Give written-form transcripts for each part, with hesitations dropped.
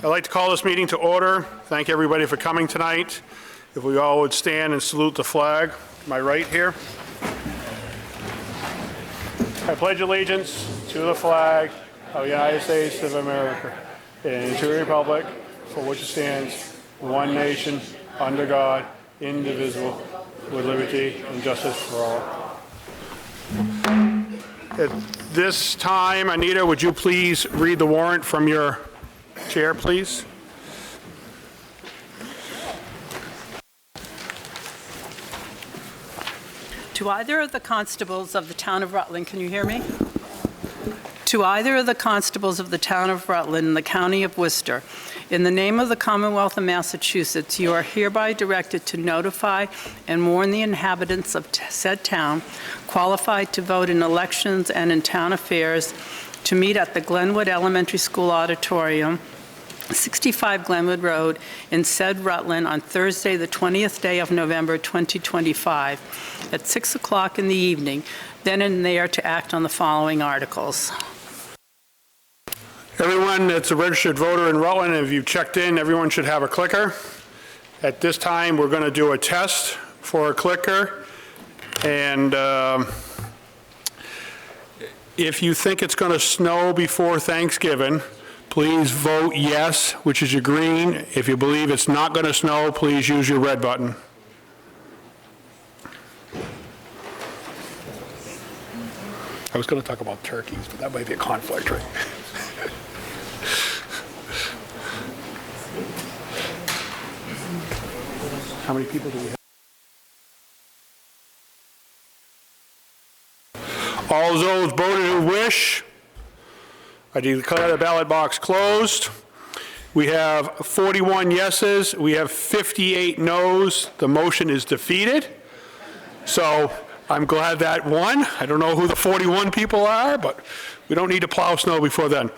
I'd like to call this meeting to order. Thank everybody for coming tonight. If we all would stand and salute the flag. My right here. I pledge allegiance to the flag of the United States of America and to the republic for which it stands, one nation, under God, indivisible, with liberty and justice for all. At this time, Anita, would you please read the warrant from your chair, please? To either of the constables of the town of Rutland, can you hear me? To either of the constables of the town of Rutland in the county of Worcester, in the name of the Commonwealth of Massachusetts, you are hereby directed to notify and warn the inhabitants of said town, qualified to vote in elections and in town affairs, to meet at the Glenwood Elementary School Auditorium, 65 Glenwood Road, in said Rutland, on Thursday, the 20th day of November, 2025, at 6 o'clock in the evening, then and there to act on the following articles. Everyone that's a registered voter in Rutland, if you've checked in, everyone should have a clicker. At this time, we're going to do a test for a clicker. And if you think it's going to snow before Thanksgiving, please vote yes, which is your green. If you believe it's not going to snow, please use your red button. I was going to talk about turkeys, but that might be a conflict, right? How many people do we have? All those voted who wish, I declare the ballot box closed. We have 41 yeses. We have 58 noes. The motion is defeated. So I'm glad that won. I don't know who the 41 people are, but we don't need to plow snow before then.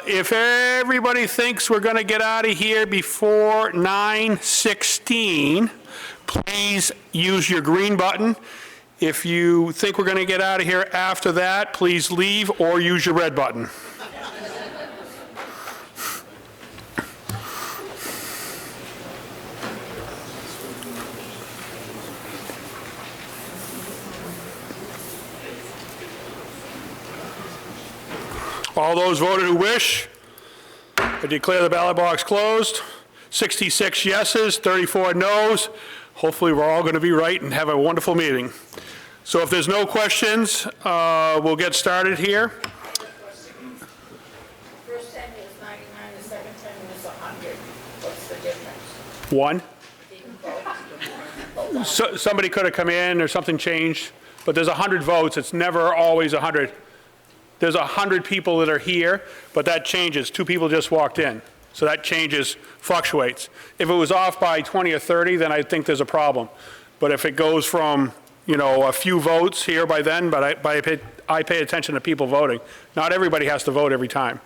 If everybody thinks we're going to get out of here before 9:16, please use your green button. If you think we're going to get out of here after that, please leave or use your red button. All those voted who wish, I declare the ballot box closed. 66 yeses, 34 noes. Hopefully we're all going to be right and have a wonderful meeting. So if there's no questions, we'll get started here. First time it was 99, the second time it was 100. What's the difference? One. Didn't vote. So, somebody could have come in or something changed, but there's 100 votes. It's never always 100. There's 100 people that are here, but that changes. 2 people just walked in. So that changes, fluctuates. If it was off by 20 or 30, then I think there's a problem. But if it goes from, a few votes here by then, but I pay attention to people voting. Not everybody has to vote every time.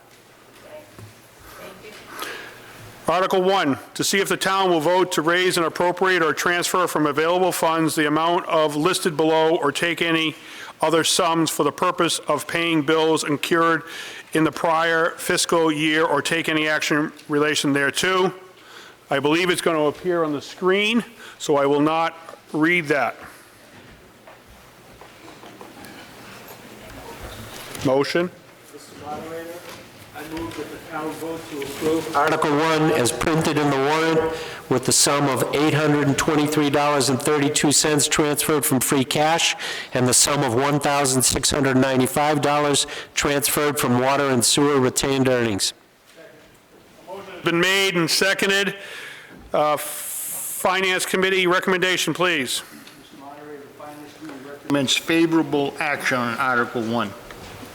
Article 1, to see if the town will vote to raise and appropriate or transfer from available funds the amount of listed below or take any other sums for the purpose of paying bills incurred in the prior fiscal year or take any action in relation thereto. I believe it's going to appear on the screen, so I will not read that. Motion. Mr. Moderator, I move that the town vote to approve Article 1 as printed in the warrant with the sum of $823.32 transferred from free cash and the sum of $1,695 transferred from water and sewer retained earnings. Been made and seconded. Finance Committee recommendation, please. Mr. Moderator, the Finance Committee recommends favorable action on Article 1.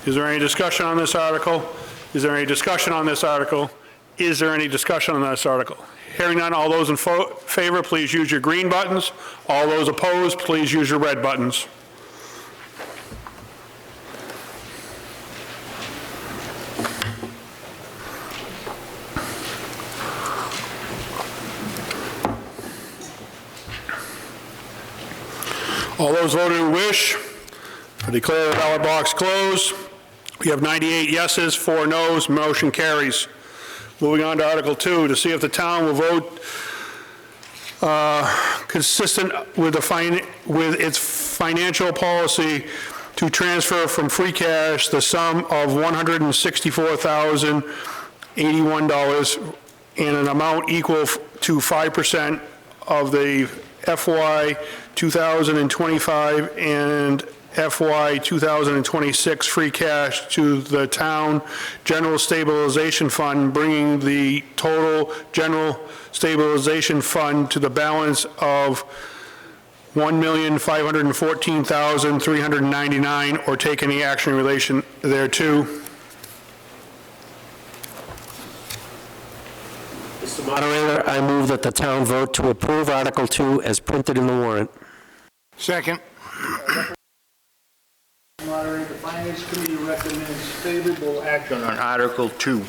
Is there any discussion on this article? Is there any discussion on this article? Is there any discussion on this article? Hearing none, all those in favor, please use your green buttons. All those opposed, please use your red buttons. All those voting who wish, I declare the ballot box closed. We have 98 yeses, 4 noes, motion carries. Moving on to Article 2, to see if the town will vote consistent with its financial policy to transfer from free cash the sum of $164,081 in an amount equal to 5% of the FY 2025 and FY 2026 free cash to the town general stabilization fund, bringing the total general stabilization fund to the balance of $1,514,399, or take any action in relation thereto. Mr. Moderator, I move that the town vote to approve Article 2 as printed in the warrant. Second. Moderator, the Finance Committee recommends favorable action on Article 2.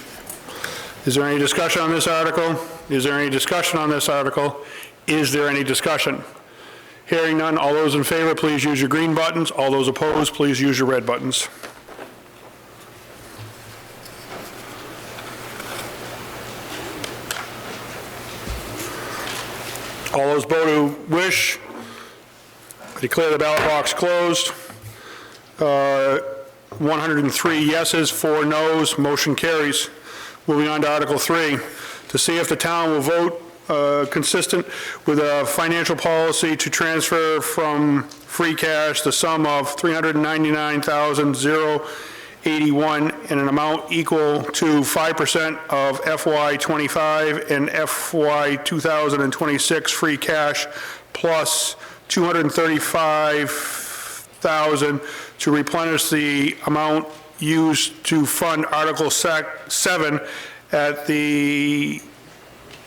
Is there any discussion on this article? Is there any discussion on this article? Is there any discussion? Hearing none, all those in favor, please use your green buttons. All those opposed, please use your red buttons. All those vote who wish, I declare the ballot box closed. 103 yeses, 4 noes, motion carries. Moving on to Article 3, to see if the town will vote consistent with a financial policy to transfer from free cash the sum of $399,081 in an amount equal to 5% of FY 25 and FY 2026 free cash plus $235,000 to replenish the amount used to fund Article 7 at the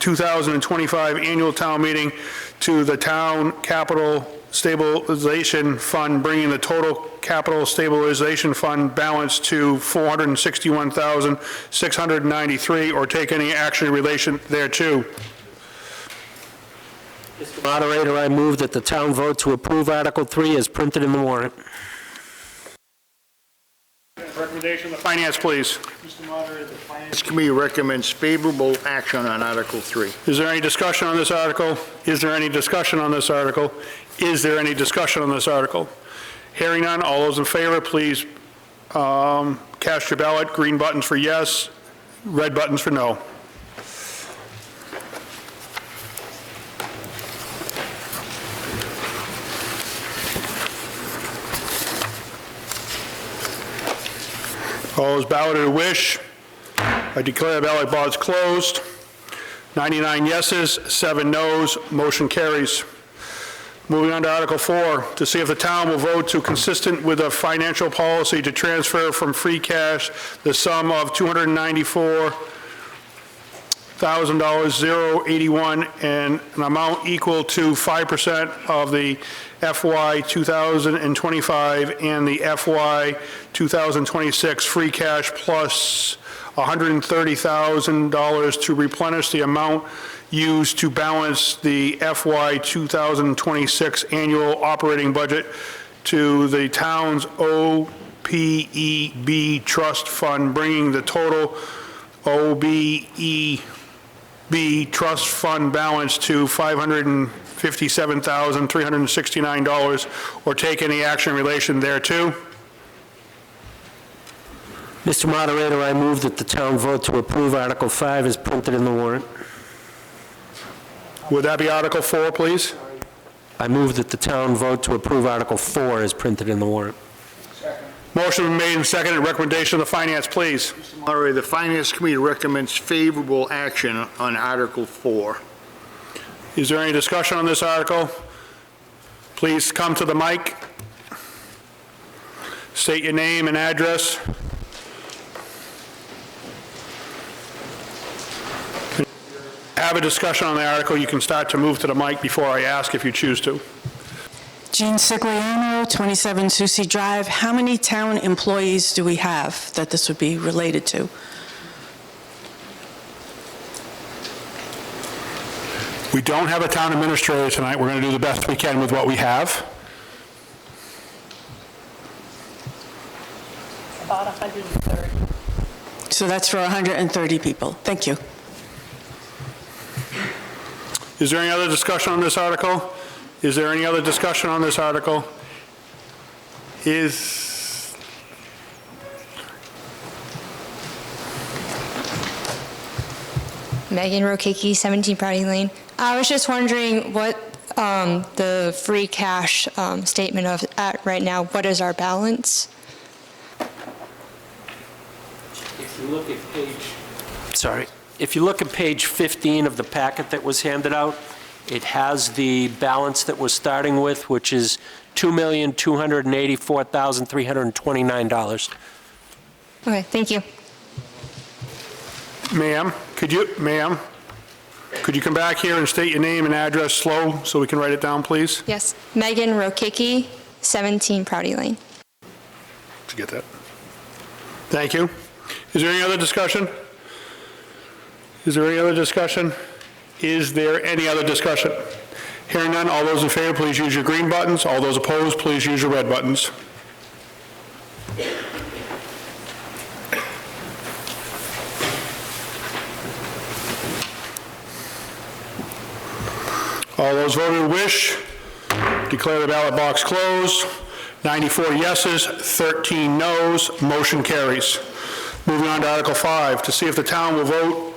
2025 annual town meeting to the town capital stabilization fund, bringing the total capital stabilization fund balance to $461,693, or take any action in relation thereto. Mr. Moderator, I move that the town vote to approve Article 3 as printed in the warrant. Recommendation of the Finance, please. Mr. Moderator, the Finance Committee recommends favorable action on Article 3. Is there any discussion on this article? Is there any discussion on this article? Is there any discussion on this article? Hearing none, all those in favor, please cast your ballot. Green buttons for yes, red buttons for no. All those balloted who wish, I declare the ballot box closed. 99 yeses, 7 noes, motion carries. Moving on to Article 4, to see if the town will vote to consistent with a financial policy to transfer from free cash the sum of $294,081 and an amount equal to 5% of the FY 2025 and the FY 2026 free cash plus $130,000 to replenish the amount used to balance the FY 2026 annual operating budget to the town's OPEB trust fund, bringing the total OBEB trust fund balance to $557,369, or take any action in relation thereto. Mr. Moderator, I move that the town vote to approve Article 5 as printed in the warrant. Would that be Article 4, please? I move that the town vote to approve Article 4 as printed in the warrant. Motion made and seconded. Recommendation of the Finance, please. Mr. Moderator, the Finance Committee recommends favorable action on Article 4. Is there any discussion on this article? Please come to the mic. State your name and address. Have a discussion on the article. You can start to move to the mic before I ask if you choose to. Jean Sigliano, 27 Susie Drive. How many town employees do we have that this would be related to? We don't have a town administrator tonight. We're going to do the best we can with what we have. About 130. So that's for 130 people. Thank you. Is there any other discussion on this article? Is there any other discussion on this article? Megan Rokicki, 17 Prouty Lane. I was just wondering what the free cash statement of at right now, what is our balance? If you look at if you look at page 15 of the packet that was handed out, it has the balance that we're starting with, which is $2,284,329. Okay, thank you. Ma'am, could you come back here and state your name and address slow so we can write it down, please? Yes, Megan Rokicki, 17 Prouty Lane. Did you get that? Thank you. Is there any other discussion? Is there any other discussion? Is there any other discussion? Hearing none, all those in favor, please use your green buttons. All those opposed, please use your red buttons. All those voting who wish, declare the ballot box closed. 94 yeses, 13 noes, motion carries. Moving on to Article 5, to see if the town will vote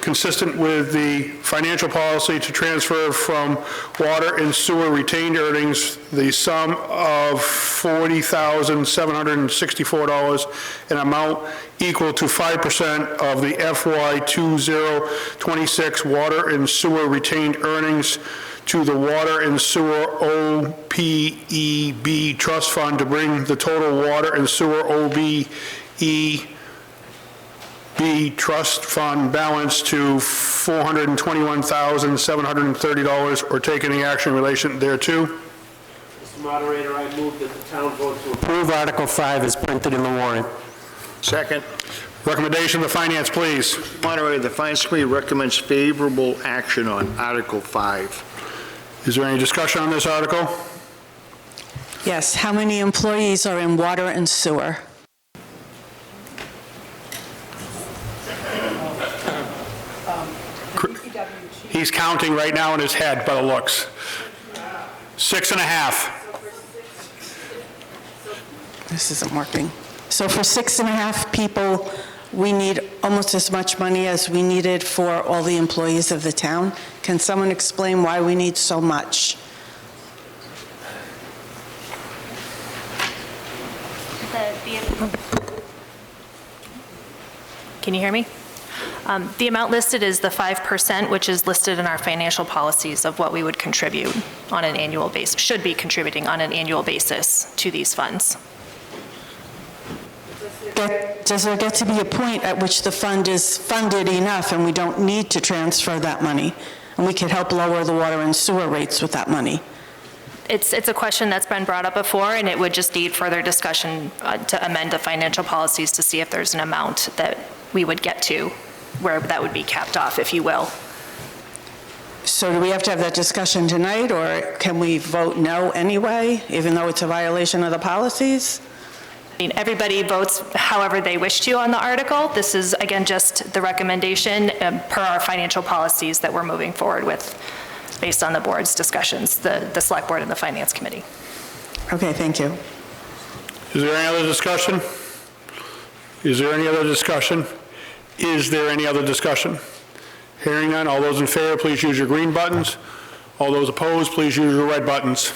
consistent with the financial policy to transfer from water and sewer retained earnings the sum of $40,764, an amount equal to 5% of the FY 2026 water and sewer retained earnings to the Water and Sewer OPEB Trust Fund to bring the total water and sewer OPEB Trust Fund balance to $421,730, or take any action in relation thereto. Mr. Moderator, I move that the town vote to approve Article 5 as printed in the warrant. Second. Recommendation of the Finance, please. Moderator, the Finance Committee recommends favorable action on Article 5. Is there any discussion on this article? Yes, how many employees are in water and sewer? He's counting right now in his head by the looks. 6.5. This isn't working. So for 6.5 people, we need almost as much money as we needed for all the employees of the town. Can someone explain why we need so much? Can you hear me? The amount listed is the 5%, which is listed in our financial policies of what we would contribute on an annual basis, should be contributing on an annual basis to these funds. Does there get to be a point at which the fund is funded enough and we don't need to transfer that money, and we could help lower the water and sewer rates with that money? It's a question that's been brought up before, and it would just need further discussion to amend the financial policies to see if there's an amount that we would get to where that would be capped off, if you will. So do we have to have that discussion tonight, or can we vote no anyway, even though it's a violation of the policies? I mean, everybody votes however they wish to on the article. This is, again, just the recommendation per our financial policies that we're moving forward with based on the board's discussions, the Select Board and the Finance Committee. Okay, thank you. Is there any other discussion? Is there any other discussion? Is there any other discussion? Hearing none, all those in favor, please use your green buttons. All those opposed, please use your red buttons.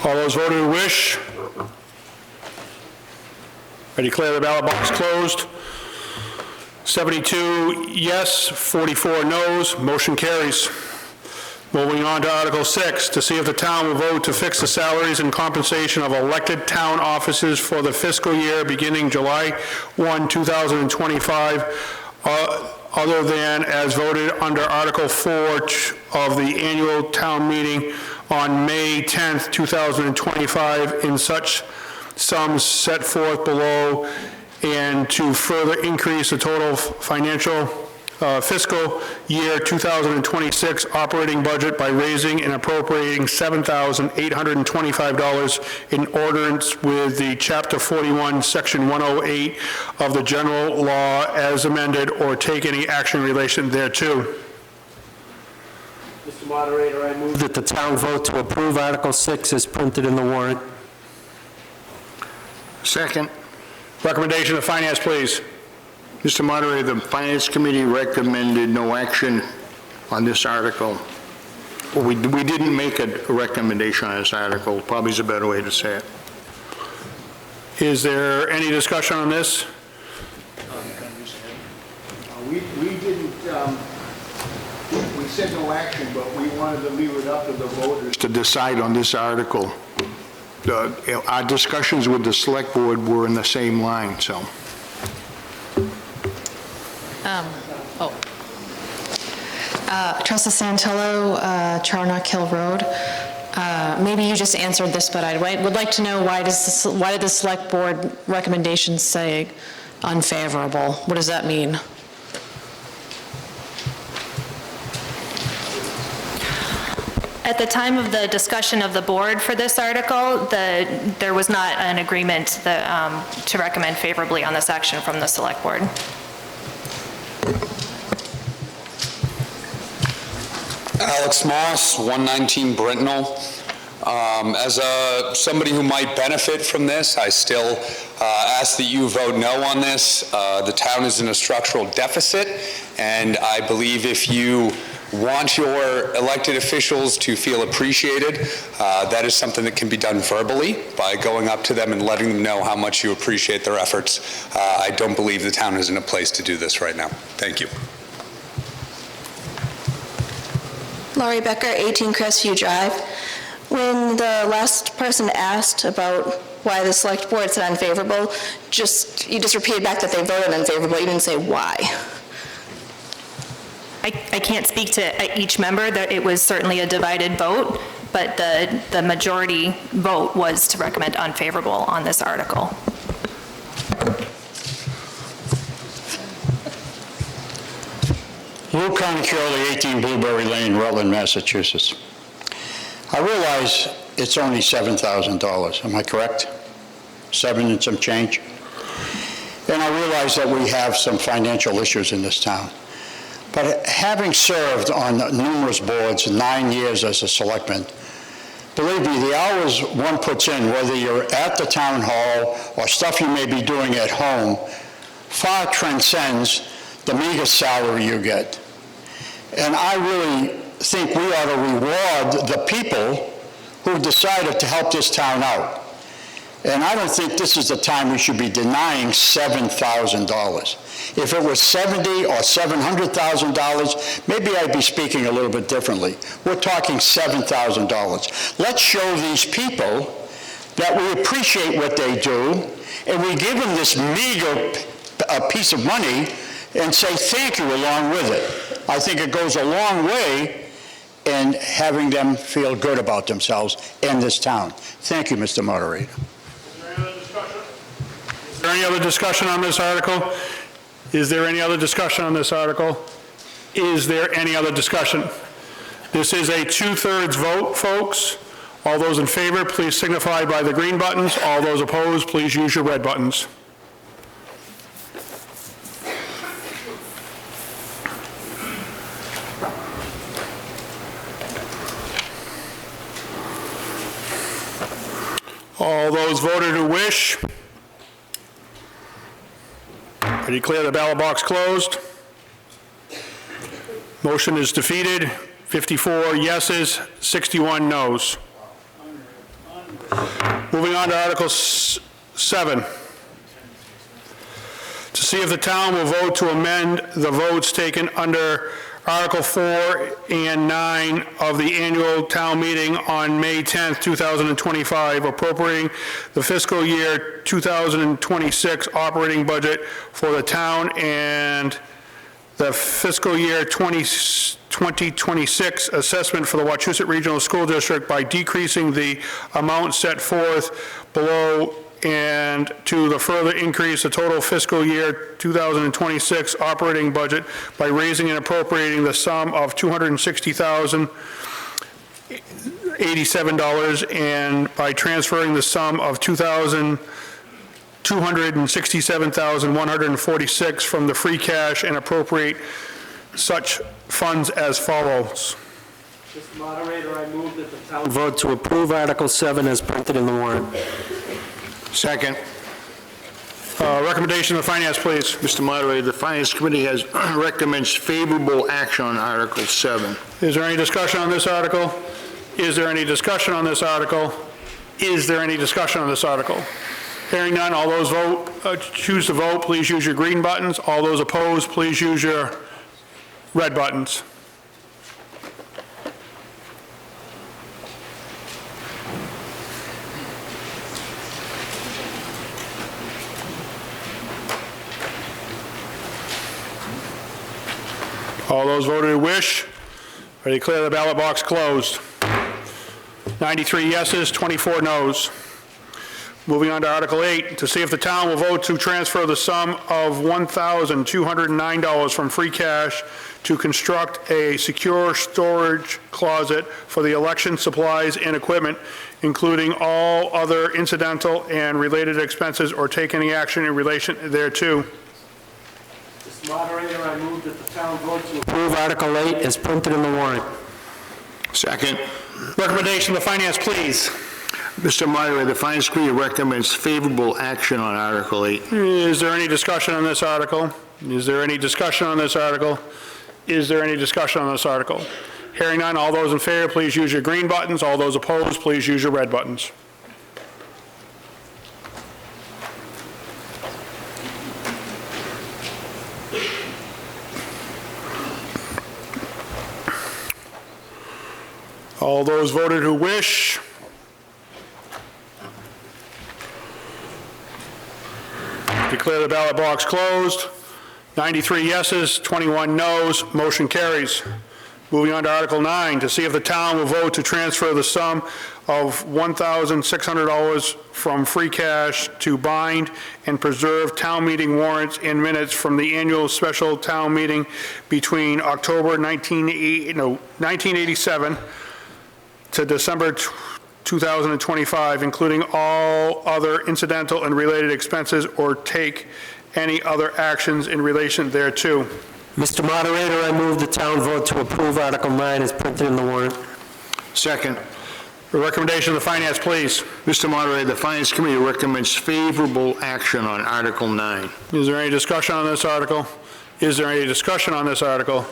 All those voting who wish. I declare the ballot box closed. 72 yes, 44 noes, motion carries. Moving on to Article 6, to see if the town will vote to fix the salaries and compensation of elected town officers for the fiscal year beginning July 1, 2025, other than as voted under Article 4 of the annual town meeting on May 10th, 2025, in such sums set forth below, and to further increase the total financial fiscal year 2026 operating budget by raising and appropriating $7,825 in accordance with the Chapter 41, Section 108 of the general law as amended, or take any action in relation thereto. Mr. Moderator, I move that the town vote to approve Article 6 as printed in the warrant. Second. Recommendation of finance, please. Mr. Moderator, the Finance Committee recommended no action on this article. Well, we didn't make a recommendation on this article, probably is a better way to say it. Is there any discussion on this? We didn't, we said no action, but we wanted to leave it up to the voters to decide on this article. Our discussions with the select board were in the same line, so. Trustee Santillo, Charnock Hill Road. Maybe you just answered this, but I would like to know why did the select board recommendations say unfavorable? What does that mean? At the time of the discussion of the board for this article, there was not an agreement to recommend favorably on this action from the select board. Alex Moss, 119 Brentnell. As somebody who might benefit from this, I still ask that you vote no on this. The town is in a structural deficit, and I believe if you want your elected officials to feel appreciated, that is something that can be done verbally by going up to them and letting them know how much you appreciate their efforts. I don't believe the town is in a place to do this right now. Thank you. Laurie Becker, 18 Crestview Drive. When the last person asked about why the select board said unfavorable, you just repeated back that they voted unfavorable. You didn't say why. I can't speak to each member. That it was certainly a divided vote, but the majority vote was to recommend unfavorable on this article. Lou Conicchioli, 18 Blueberry Lane, Rutland, Massachusetts. I realize it's only $7,000, am I correct? 7 and some change? And I realize that we have some financial issues in this town. But having served on numerous boards, 9 years as a selectman, believe me, the hours one puts in, whether you're at the town hall or stuff you may be doing at home, far transcends the meager salary you get. And I really think we ought to reward the people who decided to help this town out. And I don't think this is the time we should be denying $7,000. If it was $70,000 or $700,000, maybe I'd be speaking a little bit differently. We're talking $7,000. Let's show these people that we appreciate what they do, and we give them this meager piece of money and say thank you along with it. I think it goes a long way in having them feel good about themselves and this town. Thank you, Mr. Moderator. Is there any other discussion on this article? Is there any other discussion on this article? Is there any other discussion? This is a 2/3 vote, folks. All those in favor, please signify by the green buttons. All those opposed, please use your red buttons. All those voted who wish. I declare the ballot box closed. Motion is defeated. 54 yeses, 61 noes. Moving on to Article 7. To see if the town will vote to amend the votes taken under Article 4 and 9 of the annual town meeting on May 10th, 2025, appropriating the fiscal year 2026 operating budget for the town and the fiscal year 2026 assessment for the Wachusett Regional School District by decreasing the amount set forth below and to the further increase the total fiscal year 2026 operating budget by raising and appropriating the sum of $260,087 and by transferring the sum of $267,146 from the free cash and appropriate such funds as follows. Mr. Moderator, I move that the town vote to approve Article 7 as printed in the warrant. Second. Recommendation of the Finance, please. Mr. Moderator, the Finance Committee recommends favorable action on Article 7. Is there any discussion on this article? Is there any discussion on this article? Is there any discussion on this article? Hearing none, all those choose to vote, please use your green buttons. All those opposed, please use your red buttons. All those voted who wish, I declare the ballot box closed. 93 yeses, 24 noes. Moving on to Article 8, to see if the town will vote to transfer the sum of $1,209 from free cash to construct a secure storage closet for the election supplies and equipment, including all other incidental and related expenses, or take any action in relation thereto. Mr. Moderator, I move that the town vote to approve Article 8 as printed in the warrant. Second. Recommendation of the Finance, please. Mr. Moderator, the Finance Committee recommends favorable action on Article 8. Is there any discussion on this article? Is there any discussion on this article? Is there any discussion on this article? Hearing none, all those in favor, please use your green buttons. All those opposed, please use your red buttons. All those voted who wish. Declare the ballot box closed. 93 yeses, 21 noes, motion carries. Moving on to Article 9, to see if the town will vote to transfer the sum of $1,600 from free cash to bind and preserve town meeting warrants and minutes from the annual special town meeting between October 1987 to December 2025, including all other incidental and related expenses, or take any other actions in relation thereto. Mr. Moderator, I move the town vote to approve Article 9 as printed in the warrant. Second. The recommendation of the Finance, please. Mr. Moderator, the Finance Committee recommends favorable action on Article 9. Is there any discussion on this article? Is there any discussion on this article?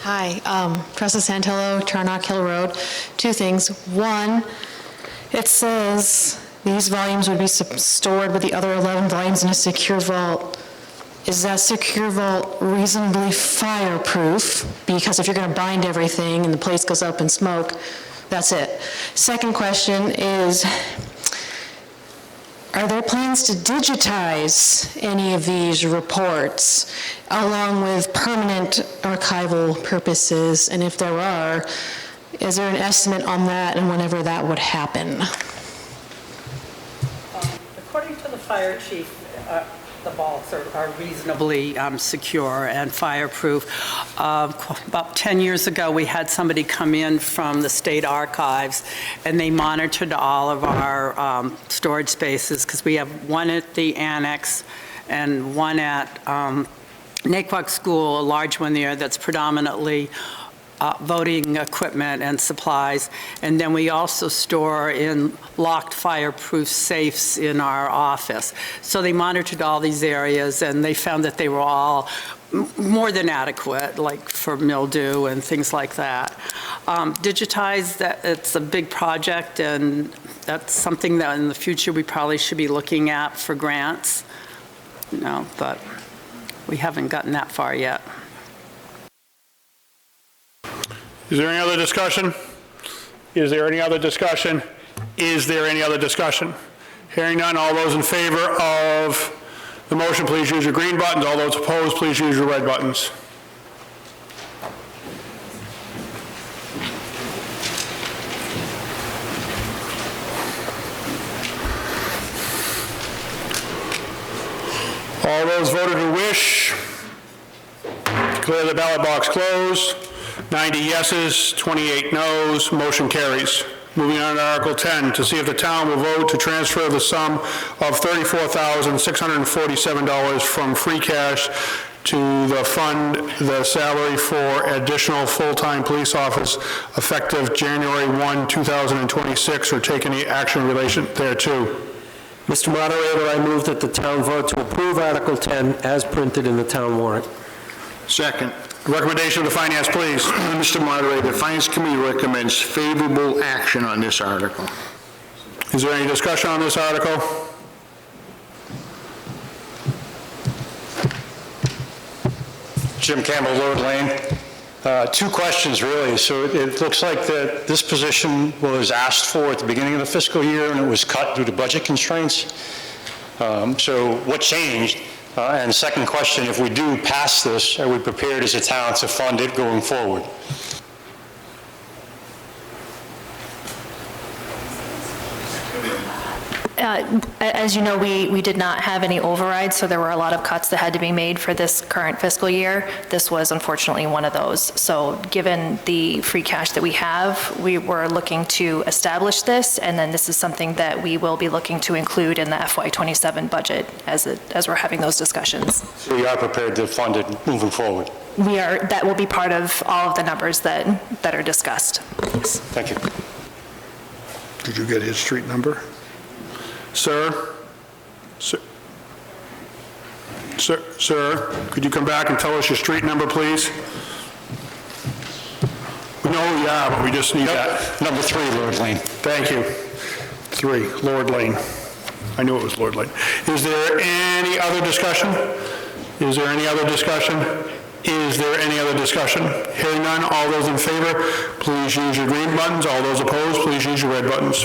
Hi, Tressa Santillo, Charnock Hill Road. Two things. One, it says these volumes would be stored with the other 11 volumes in a secure vault. Is that secure vault reasonably fireproof? Because if you're going to bind everything and the place goes up in smoke, that's it. Second question is, are there plans to digitize any of these reports along with permanent archival purposes? And if there are, is there an estimate on that and whenever that would happen? According to the fire chief, the vaults are reasonably secure and fireproof. About 10 years ago, we had somebody come in from the state archives, and they monitored all of our storage spaces, because we have one at the annex and one at Naquag School, a large one there that's predominantly voting equipment and supplies. And then we also store in locked fireproof safes in our office. So they monitored all these areas, and they found that they were all more than adequate, like for mildew and things like that. Digitize, it's a big project, and that's something that in the future we probably should be looking at for grants. But we haven't gotten that far yet. Is there any other discussion? Is there any other discussion? Is there any other discussion? Hearing none, all those in favor of the motion, please use your green buttons. All those opposed, please use your red buttons. All those voted who wish, declare the ballot box closed. 90 yeses, 28 noes, motion carries. Moving on to Article 10, to see if the town will vote to transfer the sum of $34,647 from free cash to the fund the salary for additional full-time police officers effective January 1, 2026, or take any action in relation thereto. Mr. Moderator, I move that the town vote to approve Article 10 as printed in the town warrant. Second. Recommendation of the finance, please. Mr. Moderator, the Finance Committee recommends favorable action on this article. Is there any discussion on this article? Jim Campbell, Lord Lane. Two questions, really. So it looks like that this position was asked for at the beginning of the fiscal year, and it was cut due to budget constraints. So what changed? And second question, if we do pass this, are we prepared as a town to fund it going forward? As you know, we did not have any overrides, so there were a lot of cuts that had to be made for this current fiscal year. This was unfortunately one of those. So given the free cash that we have, we were looking to establish this, and then this is something that we will be looking to include in the FY27 budget as we're having those discussions. So we are prepared to fund it moving forward? That will be part of all of the numbers that are discussed. Yes. Thank you. Did you get his street number? Sir? Sir, could you come back and tell us your street number, please? We know who you are, but we just need that. Number 3, Lord Lane. Thank you. 3, Lord Lane. I knew it was Lord Lane. Is there any other discussion? Is there any other discussion? Is there any other discussion? Hearing none, all those in favor, please use your green buttons. All those opposed, please use your red buttons.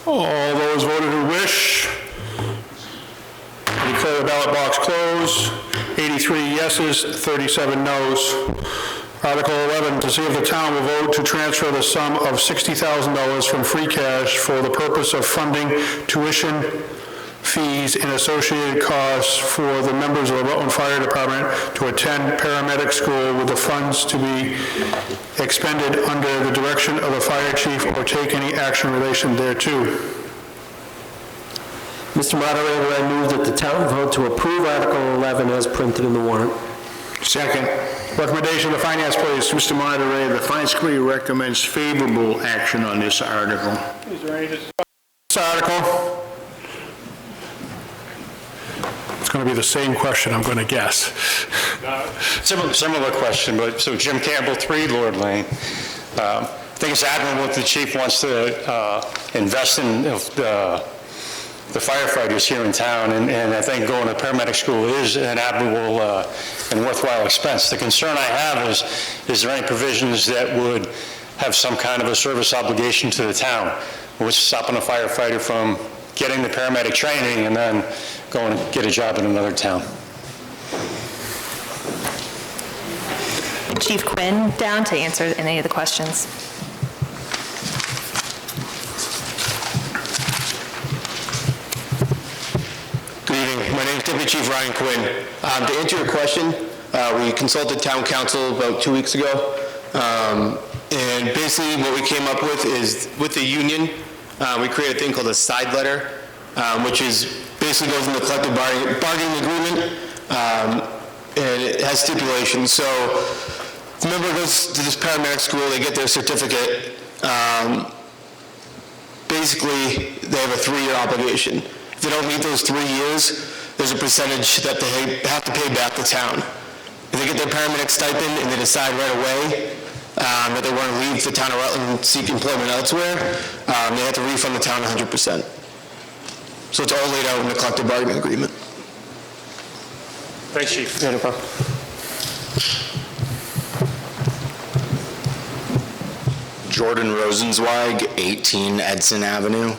All those voted who wish, declare the ballot box closed. 83 yeses, 37 noes. Article 11, to see if the town will vote to transfer the sum of $60,000 from free cash for the purpose of funding tuition, fees, and associated costs for the members of the Rutland Fire Department to attend paramedic school, with the funds to be expended under the direction of the fire chief, or take any action in relation thereto. Mr. Moderator, I move that the town vote to approve Article 11 as printed in the warrant. Second. Recommendation of the finance, please. Mr. Moderator, the Finance Committee recommends favorable action on this article. Is there any discussion on this article? It's going to be the same question, I'm going to guess. Similar question, but so Jim Campbell, 3, Lord Lane. I think it's admirable that the chief wants to invest in the firefighters here in town, and I think going to paramedic school is an admirable and worthwhile expense. The concern I have is there any provisions that would have some kind of a service obligation to the town? What's stopping a firefighter from getting the paramedic training and then going to get a job in another town? Chief Quinn down to answer any of the questions. Good evening. My name is Deputy Chief Ryan Quinn. To answer your question, we consulted town council about 2 weeks ago, and basically what we came up with is, with the union, we created a thing called a side letter, which is basically goes in the collective bargaining agreement, and it has stipulations. So if the member goes to this paramedic school, they get their certificate. Basically, they have a 3-year obligation. If they don't meet those 3 years, there's a percentage that they have to pay back the town. If they get their paramedic stipend and they decide right away that they want to leave the town of Rutland and seek employment elsewhere, they have to refund the town 100%. So it's all laid out in the collective bargaining agreement. Thanks, Chief. Yeah, no problem. Jordan Rosenzweig, 18 Edson Avenue.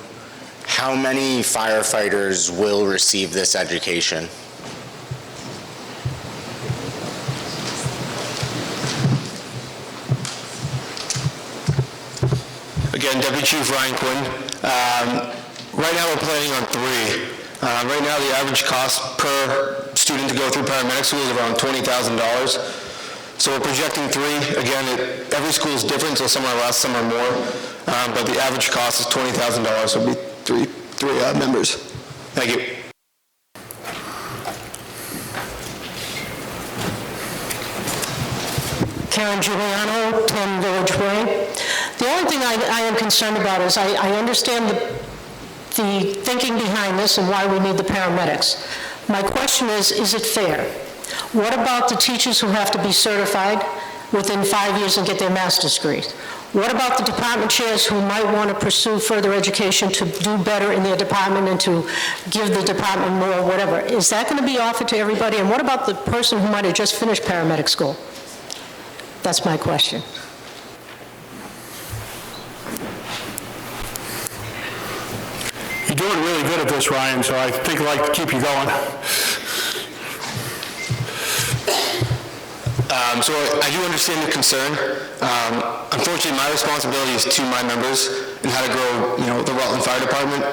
How many firefighters will receive this education? Again, Deputy Chief Ryan Quinn. Right now, we're planning on 3. Right now, the average cost per student to go through paramedic school is around $20,000. So we're projecting 3. Again, every school is different, so some are less, some are more. But the average cost is $20,000, so it'll be three members. Thank you. Karen Giuliano, 10 Village Way. The only thing I am concerned about is I understand the thinking behind this and why we need the paramedics. My question is it fair? What about the teachers who have to be certified within 5 years and get their master's degree? What about the department chairs who might want to pursue further education to do better in their department and to give the department more, whatever? Is that going to be offered to everybody? And what about the person who might have just finished paramedic school? That's my question. You're doing really good at this, Ryan, so I think I'd like to keep you going. So I do understand the concern. Unfortunately, my responsibility is to my members and how to grow, the Rutland Fire Department.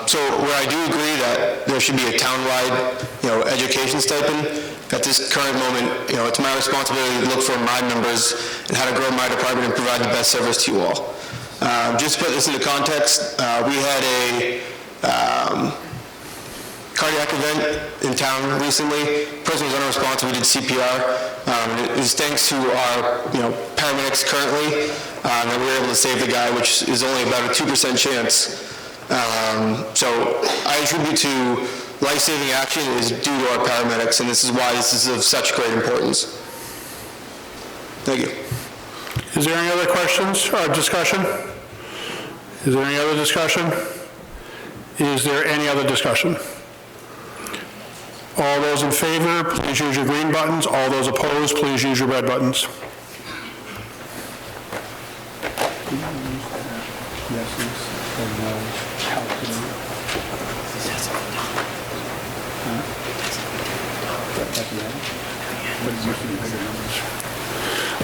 So where I do agree that there should be a town-wide, education stipend, at this current moment, it's my responsibility to look for my members and how to grow my department and provide the best service to you all. Just to put this into context, we had a cardiac event in town recently. The person was unresponsive. We did CPR. It was thanks to our, paramedics currently that we were able to save the guy, which is only about a 2% chance. So I attribute to life-saving action is due to our paramedics, and this is why this is of such great importance. Thank you. Is there any other questions or discussion? Is there any other discussion? Is there any other discussion? All those in favor, please use your green buttons. All those opposed, please use your red buttons.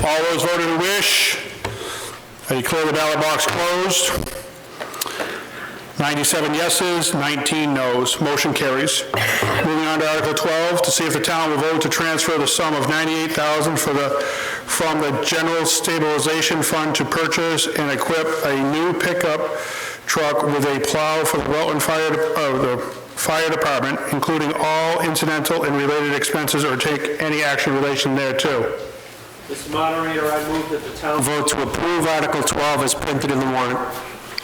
All those voted who wish, I declare the ballot box closed. 97 yeses, 19 noes. Motion carries. Moving on to Article 12, to see if the town will vote to transfer the sum of $98,000 from the General Stabilization Fund to purchase and equip a new pickup truck with a plow for the Rutland Fire Department, including all incidental and related expenses, or take any action in relation thereto. Mr. Moderator, I move that the town vote to approve Article 12 as printed in the warrant.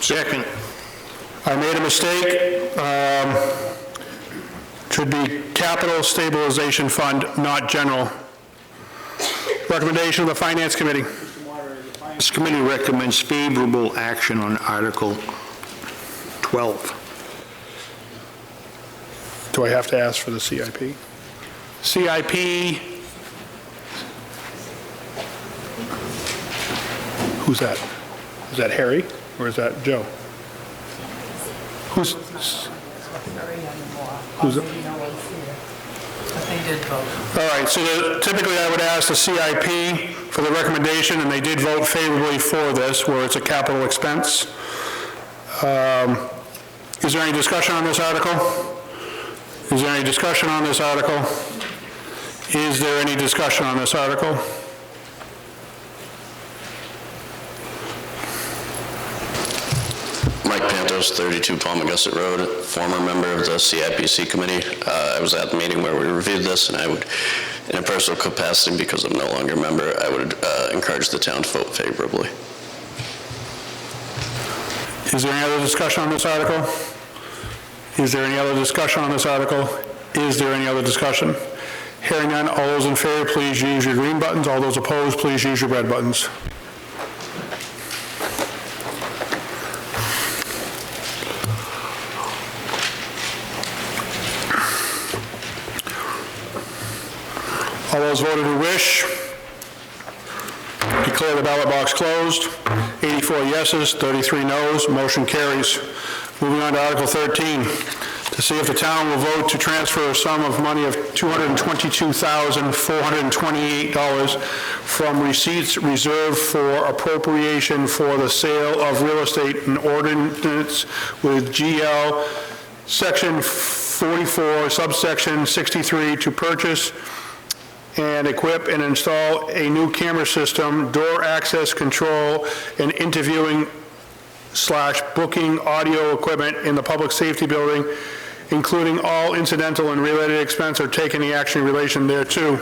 Second. I made a mistake. Should be Capital Stabilization Fund, not general. Recommendation of the Finance Committee. This committee recommends favorable action on Article 12. Do I have to ask for the CIP? CIP. Who's that? Is that Harry or is that Joe? Who's it? All right, so typically I would ask the CIP for the recommendation, and they did vote favorably for this, where it's a capital expense. Is there any discussion on this article? Is there any discussion on this article? Is there any discussion on this article? Mike Pantos, 32 Palmagussit Road, former member of the CIPC committee. I was at the meeting where we reviewed this, and I would, in a personal capacity, because I'm no longer a member, I would encourage the town to vote favorably. Is there any other discussion on this article? Is there any other discussion on this article? Is there any other discussion? Hearing none, all those in favor, please use your green buttons. All those opposed, please use your red buttons. All those voted who wish, declare the ballot box closed. 84 yeses, 33 noes, motion carries. Moving on to Article 13, To see if the town will vote to transfer a sum of money of $222,428 from receipts reserved for appropriation for the sale of real estate in ordinance with GL Section 44, subsection 63, to purchase and equip and install a new camera system, door access control, and interviewing/booking audio equipment in the public safety building, including all incidental and related expense, or take any action in relation thereto.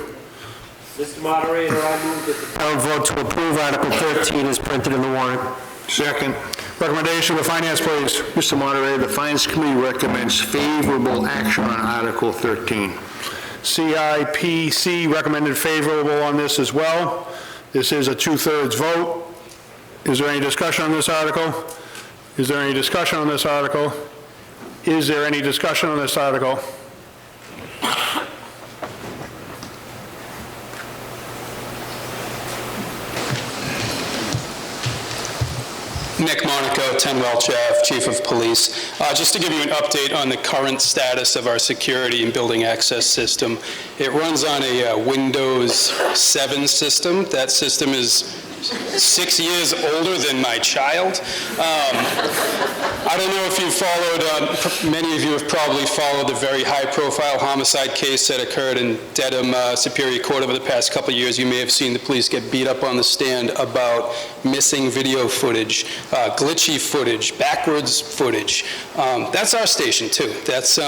Mr. Moderator, I move that the town vote to approve Article 13 as printed in the warrant. Second. Recommendation of the Finance, please. Mr. Moderator, the Finance Committee recommends favorable action on Article 13. CIPC recommended favorable on this as well. This is a 2/3 vote. Is there any discussion on this article? Is there any discussion on this article? Is there any discussion on this article? Nick Monaco, 10 Welch Ave, Chief of Police. Just to give you an update on the current status of our security and building access system, it runs on a Windows 7 system. That system is 6 years older than my child. I don't know if you've followed, many of you have probably followed the very high-profile homicide case that occurred in Dedham Superior Court over the past couple of years. You may have seen the police get beat up on the stand about missing video footage, glitchy footage, backwards footage. That's our station, too. That's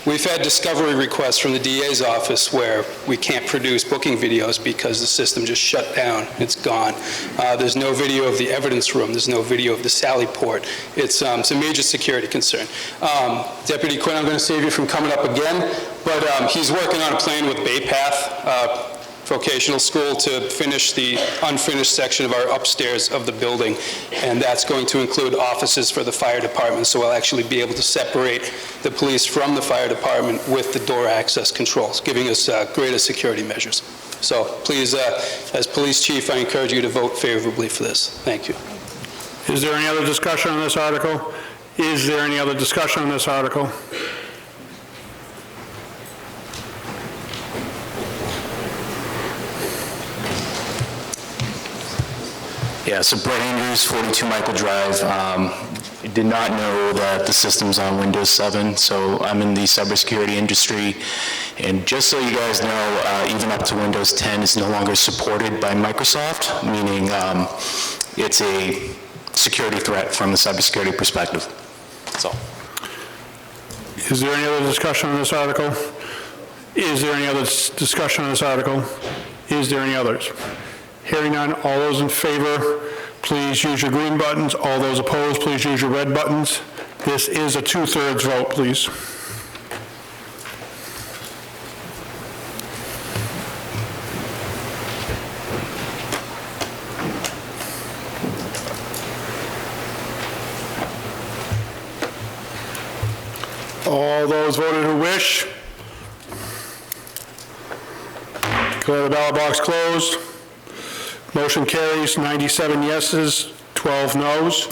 we've had discovery requests from the DA's office where we can't produce booking videos because the system just shut down. It's gone. There's no video of the evidence room. There's no video of the Sally port. It's a major security concern. Deputy Quinn, I'm going to save you from coming up again, but he's working on a plan with Baypath Vocational School to finish the unfinished section of our upstairs of the building, and that's going to include offices for the fire department, so we'll actually be able to separate the police from the fire department with the door access controls, giving us greater security measures. So please, as police chief, I encourage you to vote favorably for this. Thank you. Is there any other discussion on this article? Is there any other discussion on this article? Yeah, so Brett Andrews, 42 Michael Drive. Did not know that the system's on Windows 7, so I'm in the cybersecurity industry. And just so you guys know, even up to Windows 10 is no longer supported by Microsoft, meaning it's a security threat from the cybersecurity perspective. That's all. Is there any other discussion on this article? Is there any other discussion on this article? Is there any others? Hearing none, all those in favor, please use your green buttons. All those opposed, please use your red buttons. This is a 2/3 vote, please. All those voted who wish. Declare the ballot box closed. Motion carries, 97 yeses, 12 noes.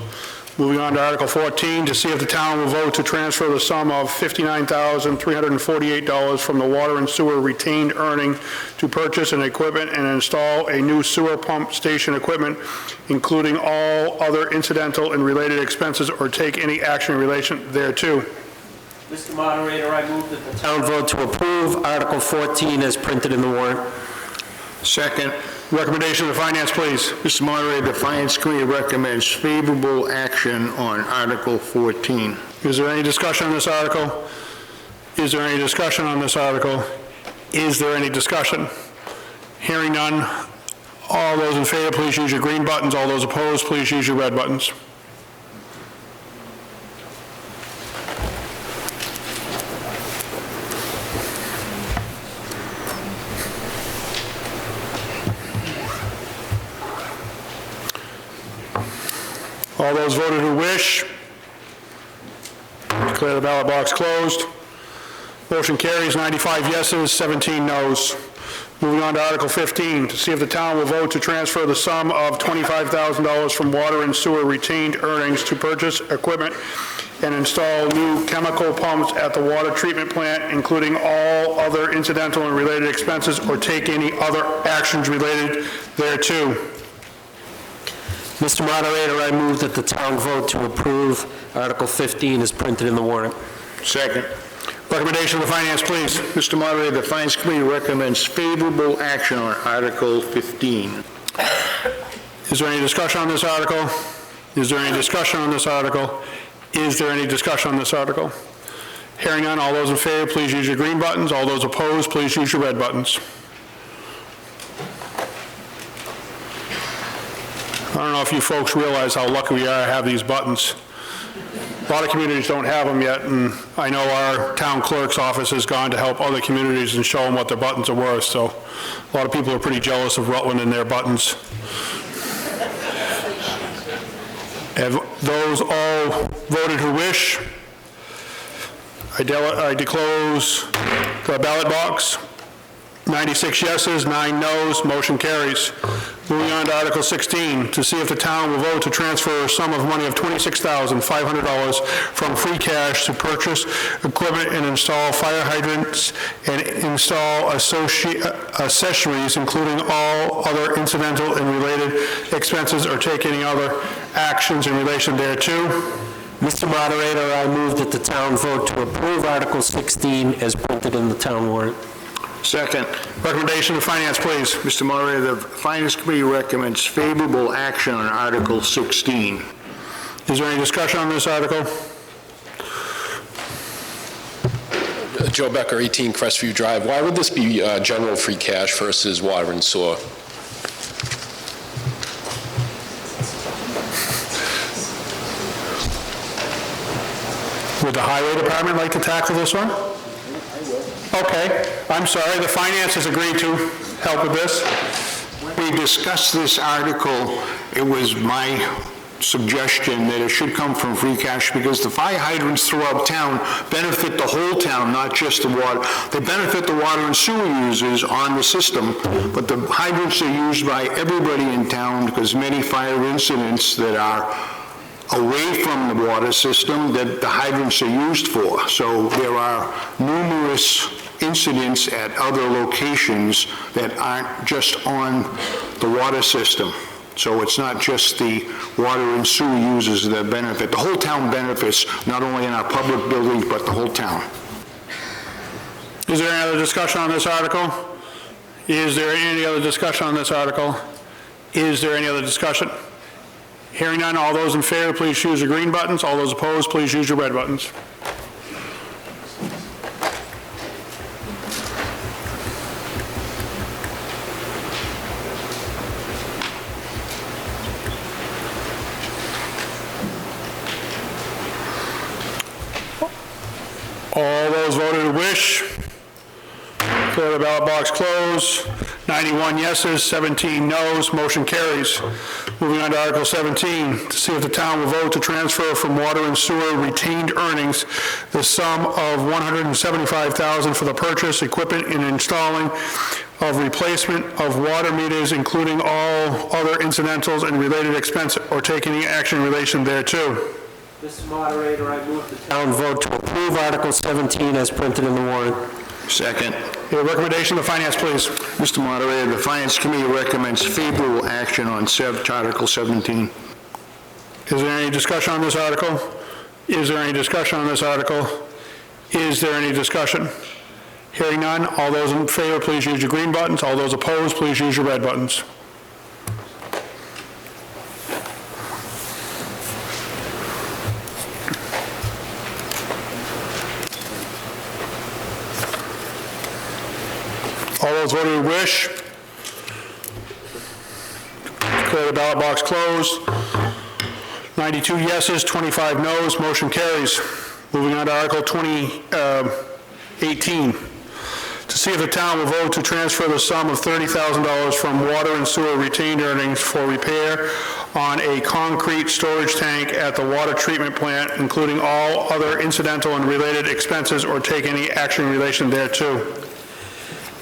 Moving on to Article 14, to see if the town will vote to transfer the sum of $59,348 from the water and sewer retained earning to purchase an equipment and install a new sewer pump station equipment, including all other incidental and related expenses, or take any action in relation thereto. Mr. Moderator, I move that the town vote to approve Article 14 as printed in the warrant. Second. Recommendation of the Finance, please. Mr. Moderator, the Finance Committee recommends favorable action on Article 14. Is there any discussion on this article? Is there any discussion on this article? Is there any discussion? Hearing none, all those in favor, please use your green buttons. All those opposed, please use your red buttons. All those voted who wish. Declare the ballot box closed. Motion carries, 95 yeses, 17 noes. Moving on to Article 15, to see if the town will vote to transfer the sum of $25,000 from water and sewer retained earnings to purchase equipment and install new chemical pumps at the water treatment plant, including all other incidental and related expenses, or take any other actions related thereto. Mr. Moderator, I move that the town vote to approve Article 15 is printed in the warrant. Second. Recommendation of the Finance, please. Mr. Moderator, the Finance Committee recommends favorable action on Article 15. Is there any discussion on this article? Is there any discussion on this article? Is there any discussion on this article? Hearing none, all those in favor, please use your green buttons. All those opposed, please use your red buttons. I don't know if you folks realize how lucky we are to have these buttons. A lot of communities don't have them yet, and I know our town clerk's office has gone to help other communities and show them what their buttons are worth, so a lot of people are pretty jealous of Rutland and their buttons. Have those all voted who wish? I declose the ballot box. 96 yeses, 9 noes, motion carries. Moving on to Article 16, to see if the town will vote to transfer a sum of money of $26,500 from free cash to purchase equipment and install fire hydrants and install accessories, including all other incidental and related expenses, or take any other actions in relation thereto. Mr. Moderator, I move that the town vote to approve Article 16 as printed in the town warrant. Second. Recommendation of Finance, please. Mr. Moderator, the Finance Committee recommends favorable action on Article 16. Is there any discussion on this article? Joe Becker, 18 Crestview Drive. Why would this be general free cash versus water and sewer? Would the Highway Department like to tackle this one? Okay, I'm sorry, the Finance has agreed to help with this. When we discussed this article, it was my suggestion that it should come from free cash because the fire hydrants throughout town benefit the whole town, not just the water. They benefit the water and sewer users on the system, but the hydrants are used by everybody in town because many fire incidents that are away from the water system that the hydrants are used for. So there are numerous incidents at other locations that aren't just on the water system. So it's not just the water and sewer users that benefit. The whole town benefits, not only in our public buildings, but the whole town. Is there any other discussion on this article? Is there any other discussion on this article? Is there any other discussion? Hearing none, all those in favor, please use your green buttons. All those opposed, please use your red buttons. All those voted who wish. Declare the ballot box closed. 91 yeses, 17 noes, motion carries. Moving on to Article 17, to see if the town will vote to transfer from water and sewer retained earnings the sum of $175,000 for the purchase, equipment, and installing of replacement of water meters, including all other incidentals and related expense, or take any action in relation thereto. Mr. Moderator, I move the town vote to approve Article 17 as printed in the warrant. Second. Your recommendation of Finance, please. Mr. Moderator, the Finance Committee recommends favorable action on Article 17. Is there any discussion on this article? Is there any discussion on this article? Is there any discussion? Hearing none, all those in favor, please use your green buttons. All those opposed, please use your red buttons. All those voting who wish. Declare the ballot box closed. 92 yeses, 25 noes, motion carries. Moving on to Article 18. To see if the town will vote to transfer the sum of $30,000 from water and sewer retained earnings for repair on a concrete storage tank at the water treatment plant, including all other incidental and related expenses, or take any action in relation thereto.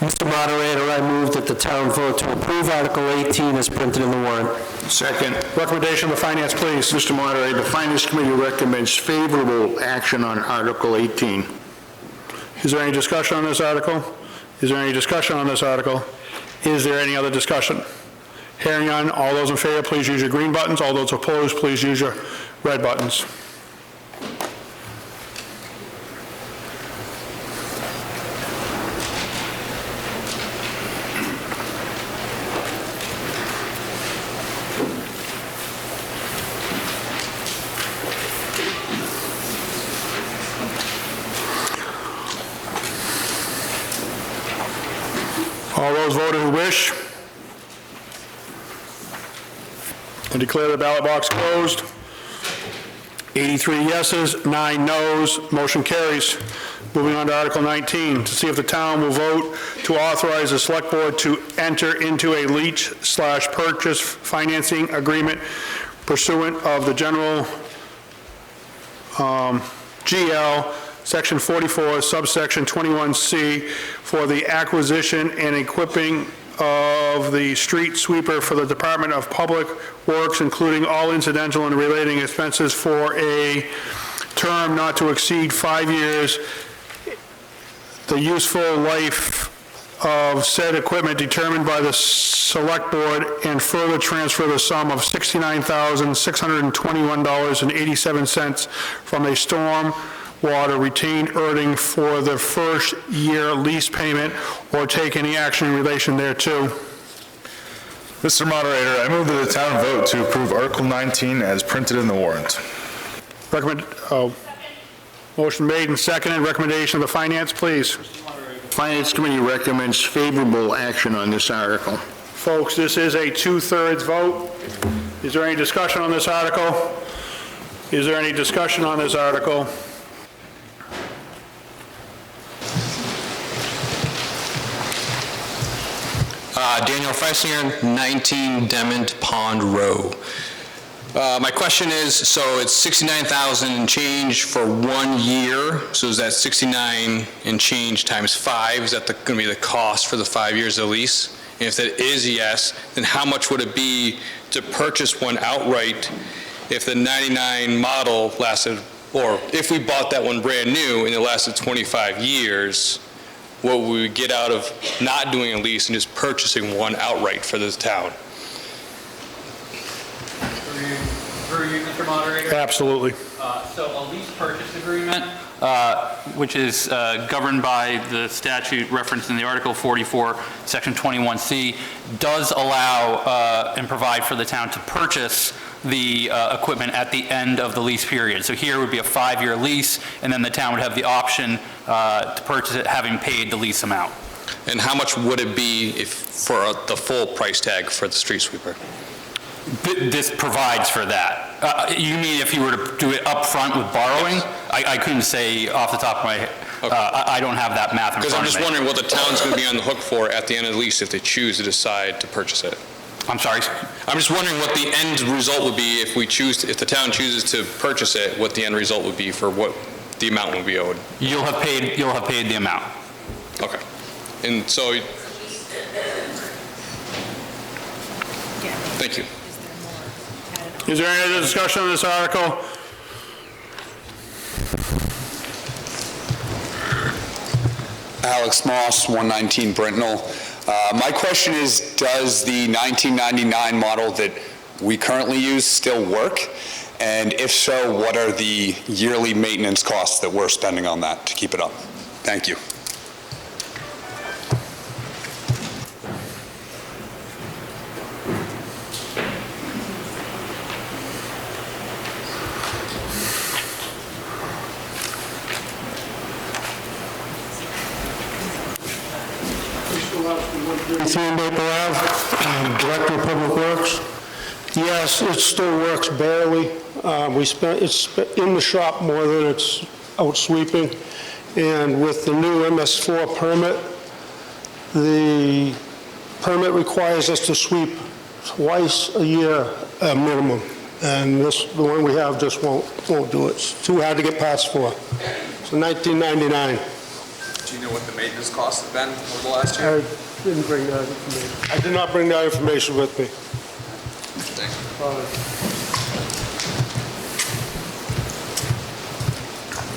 Mr. Moderator, I move that the town vote to approve Article 18 as printed in the warrant. Second. Recommendation of the Finance, please. Mr. Moderator, the Finance Committee recommends favorable action on Article 18. Is there any discussion on this article? Is there any discussion on this article? Is there any other discussion? Hearing none, all those in favor, please use your green buttons. All those opposed, please use your red buttons. All those voted who wish, I declare the ballot box closed. 83 yeses, 9 noes, motion carries. Moving on to Article 19, to see if the town will vote to authorize the Select Board to enter into a lease/purchase financing agreement pursuant of the General GL, Section 44, subsection 21C, for the acquisition and equipping of the street sweeper for the Department of Public Works, including all incidental and relating expenses for a term not to exceed 5 years. The useful life of said equipment determined by the Select Board, and further transfer the sum of $69,621.87 from a storm water retained earning for the first year lease payment, or take any action in relation thereto. Mr. Moderator, I move that the town vote to approve Article 19 as printed in the warrant. Motion made and seconded. Recommendation of the Finance, please. Finance Committee recommends favorable action on this article. Folks, this is a 2/3 vote. Is there any discussion on this article? Is there any discussion on this article? Daniel Freisinger, 19 Dement Pond Row. My question is, so it's 69,000 and change for 1 year, so is that 69 and change times 5? Is that going to be the cost for the 5 years of lease? And if that is yes, then how much would it be to purchase one outright if the 99 model lasted, or if we bought that one brand new and it lasted 25 years, what would we get out of not doing a lease and just purchasing one outright for this town? Through you, Mr. Moderator? Absolutely. So a lease purchase agreement, which is governed by the statute referenced in the Article 44, Section 21C, does allow and provide for the town to purchase the equipment at the end of the lease period. So here would be a 5-year lease, and then the town would have the option to purchase it having paid the lease amount. And how much would it be for the full price tag for the street sweeper? This provides for that. You mean if you were to do it up front with borrowing? Yes. I couldn't say off the top of my head. Okay. I don't have that math in front of me. Because I'm just wondering what the town's going to be on the hook for at the end of the lease if they choose to decide to purchase it. I'm sorry? I'm just wondering what the end result would be if the town chooses to purchase it, what the end result would be for what the amount would be owed. You'll have paid the amount. Okay. And so, thank you. Is there any other discussion on this article? Alex Moss, 119 Brentnell. My question is, does the 1999 model that we currently use still work? And if so, what are the yearly maintenance costs that we're spending on that to keep it up? Thank you. Maple Ave, Director of Public Works. Yes, it still works barely. It's in the shop more than it's out sweeping. And with the new MS4 permit, the permit requires us to sweep twice a year at minimum. And the one we have just won't do it. It's too hard to get parts for. So 1999. Do you know what the maintenance costs have been over the last year? I didn't bring that information. I did not bring that information with me.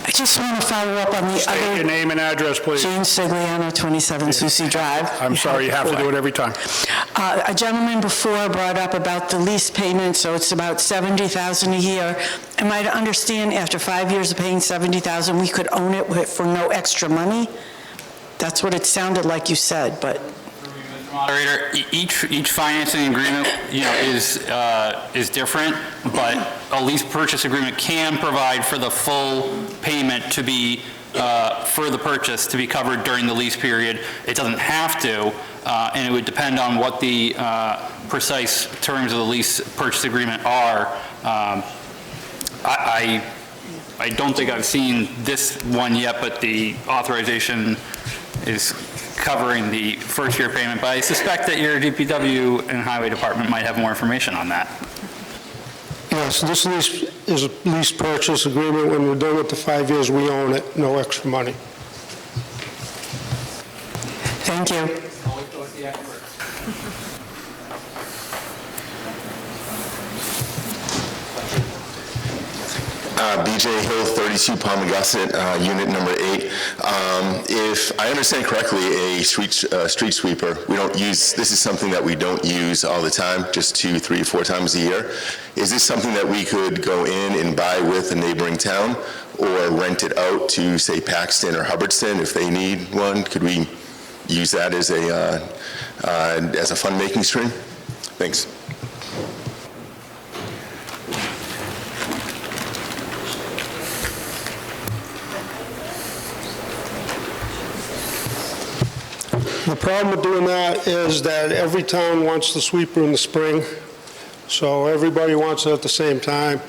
I just want to follow up on the State other... your name and address, please. Jane Sigliano, 27 Susie Drive. I'm sorry, you have to do it every time. A gentleman before brought up about the lease payment, so it's about $70,000 a year. Am I to understand after 5 years of paying $70,000, we could own it for no extra money? That's what it sounded like you said, but... Moderator, each financing agreement, is different, but a lease purchase agreement can provide for the full payment to be, for the purchase to be covered during the lease period. It doesn't have to, and it would depend on what the precise terms of the lease purchase agreement are. I don't think I've seen this one yet, but the authorization is covering the first year payment, but I suspect that your DPW and Highway Department might have more information on that. Yes, this lease is a lease purchase agreement. When we're done with the 5 years, we own it, no extra money. Thank you. BJ Hill, 32 Palmagussit, unit number 8. If I understand correctly, a street sweeper, we don't use, this is something that we don't use all the time, just 2, 3, 4 times a year. Is this something that we could go in and buy with a neighboring town or rent it out to, say, Paxton or Hubbardston if they need one? Could we use that as a fund-making stream? Thanks. The problem with doing that is that every town wants the sweeper in the spring, so everybody wants it at the same time.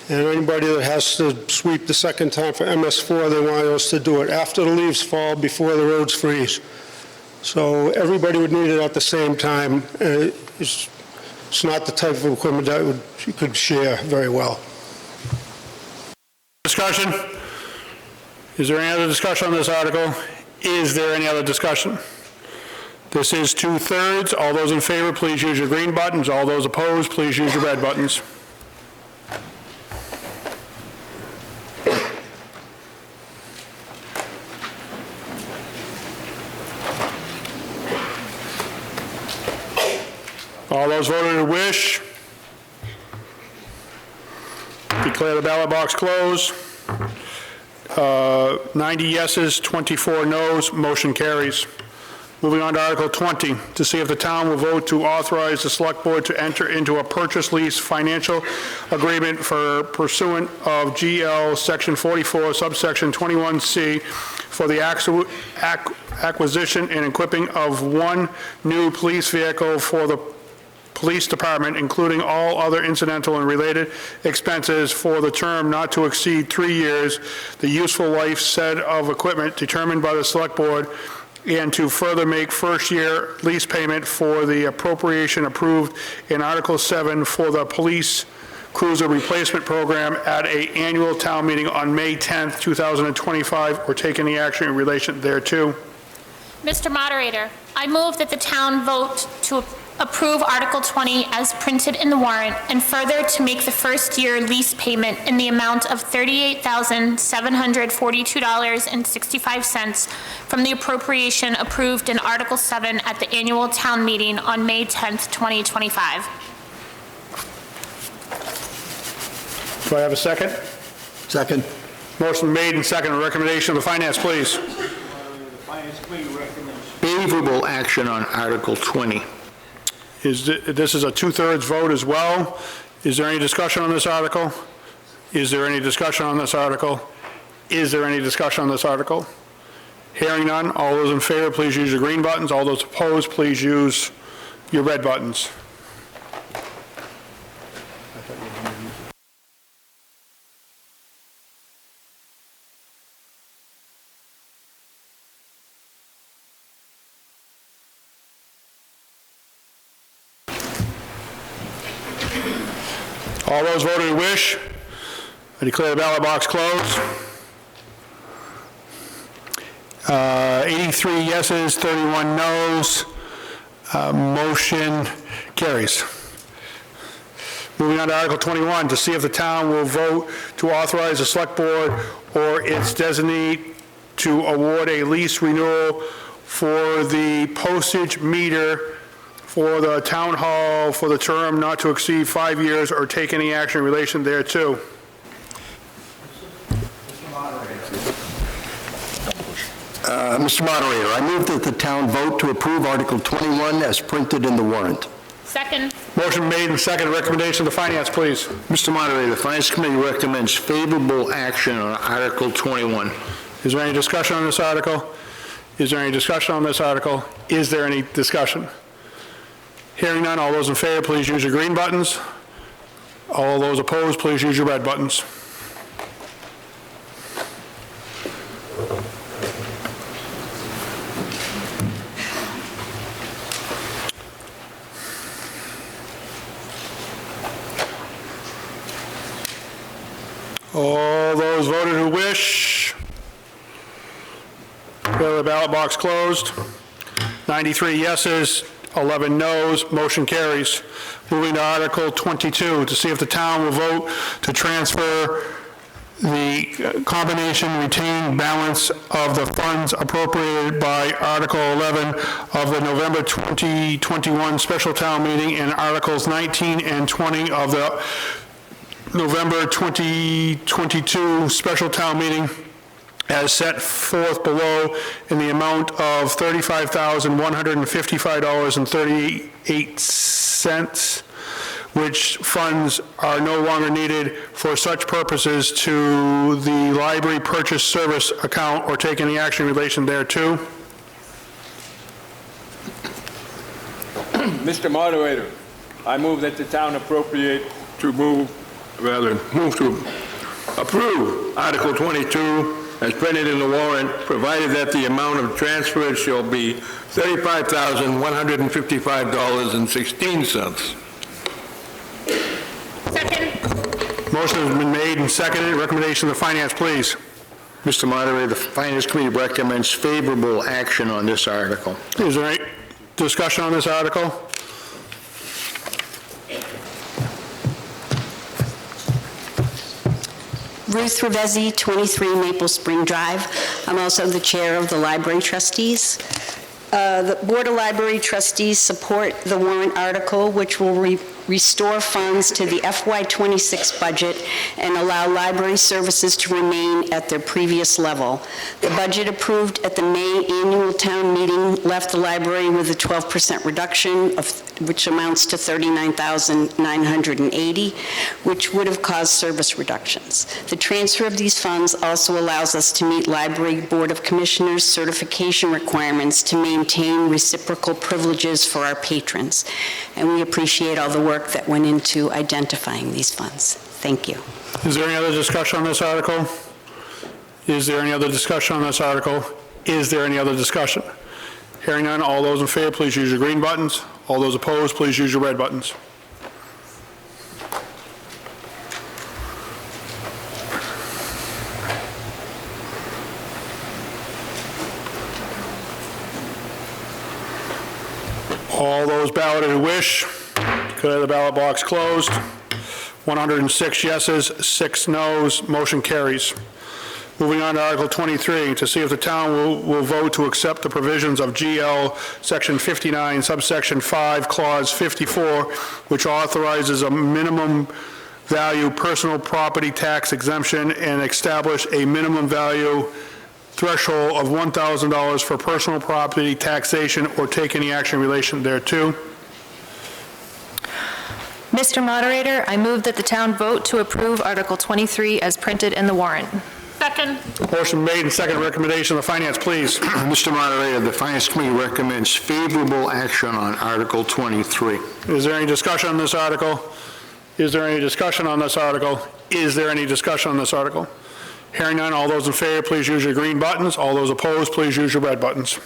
And anybody that has to sweep the second time for MS4, they want us to do it after the leaves fall, before the roads freeze. So everybody would need it at the same time. It's not the type of equipment that you could share very well. Discussion? Is there any other discussion on this article? Is there any other discussion? This is 2/3. All those in favor, please use your green buttons. All those opposed, please use your red buttons. All those voted to wish. Declare the ballot box closed. 90 yeses, 24 noes, motion carries. Moving on to Article 20, to see if the town will vote to authorize the Select Board to enter into a purchase lease financial agreement for pursuant of GL Section 44, subsection 21C, for the acquisition and equipping of one new police vehicle for the Police Department, including all other incidental and related expenses for the term not to exceed 3 years, the useful life said of equipment determined by the Select Board, and to further make first-year lease payment for the appropriation approved in Article 7 for the Police Cruiser Replacement Program at an annual town meeting on May 10th, 2025, or take any action in relation thereto. Mr. Moderator, I move that the town vote to approve Article 20 as printed in the warrant, and further to make the first-year lease payment in the amount of $38,742.65 from the appropriation approved in Article 7 at the annual town meeting on May 10th, 2025. Do I have a second? Second. Motion made and second. Recommendation of the Finance, please. The Finance Committee recommends favorable action on Article 20. This is a 2/3 vote as well. Is there any discussion on this article? Is there any discussion on this article? Is there any discussion on this article? Hearing none, all those in favor, please use your green buttons. All those opposed, please use your red buttons. All those voted who wish, I declare the ballot box closed. 83 yeses, 31 noes. Motion carries. Moving on to Article 21, to see if the town will vote to authorize the select board or its designee to award a lease renewal for the postage meter for the town hall for the term not to exceed 5 years or take any action in relation thereto. Mr. Moderator, I move that the town vote to approve Article 21 as printed in the warrant. Second. Motion made and second. Recommendation to Finance, please. Mr. Moderator, the Finance Committee recommends favorable action on Article 21. Is there any discussion on this article? Is there any discussion on this article? Is there any discussion? Hearing none, all those in favor, please use your green buttons. All those opposed, please use your red buttons. All those voted who wish. Declare the ballot box closed. 93 yeses, 11 noes, motion carries. Moving to Article 22, to see if the town will vote to transfer the combination retained balance of the funds appropriated by Article 11 of the November 2021 special town meeting and Articles 19 and 20 of the November 2022 special town meeting as set forth below in the amount of $35,155.38, which funds are no longer needed for such purposes to the library purchase service account or take any action in relation thereto. Mr. Moderator, I move that the town move to approve Article 22 as printed in the warrant, provided that the amount of transfers shall be $35,155.16. Second. Motion has been made and seconded. Recommendation of the Finance, please. Mr. Moderator, the Finance Committee recommends favorable action on this article. Is there any discussion on this article? Ruth Revesi, 23 Maple Spring Drive. I'm also the chair of the Library Trustees. The Board of Library Trustees support the warrant article, which will restore funds to the FY26 budget and allow library services to remain at their previous level. The budget approved at the May annual town meeting left the library with a 12% reduction, which amounts to $39,980, which would have caused service reductions. The transfer of these funds also allows us to meet Library Board of Commissioners certification requirements to maintain reciprocal privileges for our patrons. And we appreciate all the work that went into identifying these funds. Thank you. Is there any other discussion on this article? Is there any other discussion on this article? Is there any other discussion? Hearing none, all those in favor, please use your green buttons. All those opposed, please use your red buttons. All those balloted who wish, declare the ballot box closed. 106 yeses, 6 noes, motion carries. Moving on to Article 23, to see if the town will vote to accept the provisions of GL Section 59, subsection 5, Clause 54, which authorizes a minimum value personal property tax exemption and establish a minimum value threshold of $1,000 for personal property taxation or take any action in relation thereto. Mr. Moderator, I move that the town vote to approve Article 23 as printed in the warrant. Second. Motion made and second. Recommendation of the Finance, please. Mr. Moderator, the Finance Committee recommends favorable action on Article 23. Is there any discussion on this article? Is there any discussion on this article? Is there any discussion on this article? Hearing none, all those in favor, please use your green buttons. All those opposed, please use your red buttons.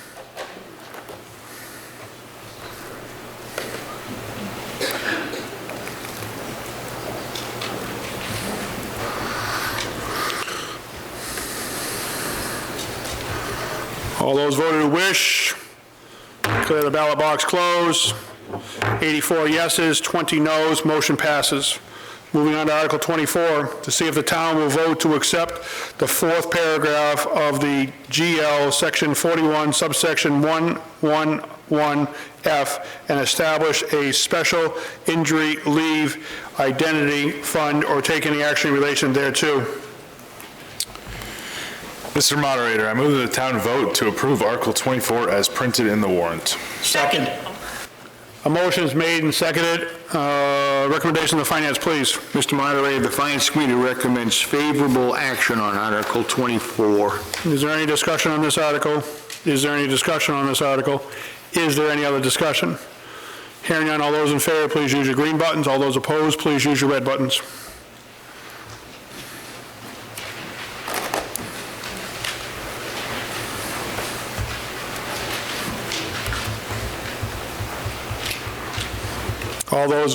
All those voted who wish, declare the ballot box closed. 84 yeses, 20 noes, motion passes. Moving on to Article 24, to see if the town will vote to accept the fourth paragraph of the GL, Section 41, subsection 111F, and establish a special injury leave identity fund or take any action in relation thereto. Mr. Moderator, I move that the town vote to approve Article 24 as printed in the warrant. Second. A motion is made and seconded. Recommendation of the Finance, please. Mr. Moderator, the Finance Committee recommends favorable action on Article 24. Is there any discussion on this article? Is there any discussion on this article? Is there any other discussion? Hearing none, all those in favor, please use your green buttons. All those opposed, please use your red buttons. All those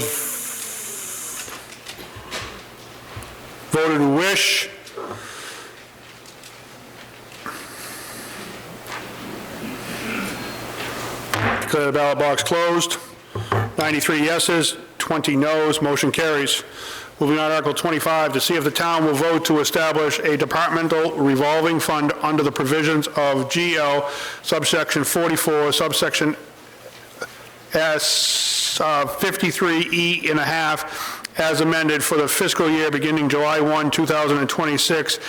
voted who wish. Declare the ballot box closed. 93 yeses, 20 noes, motion carries. Moving on to Article 25, to see if the town will vote to establish a departmental revolving fund under the provisions of GL, subsection 44, subsection S, 53E and a half, as amended for the fiscal year beginning July 1, 2026,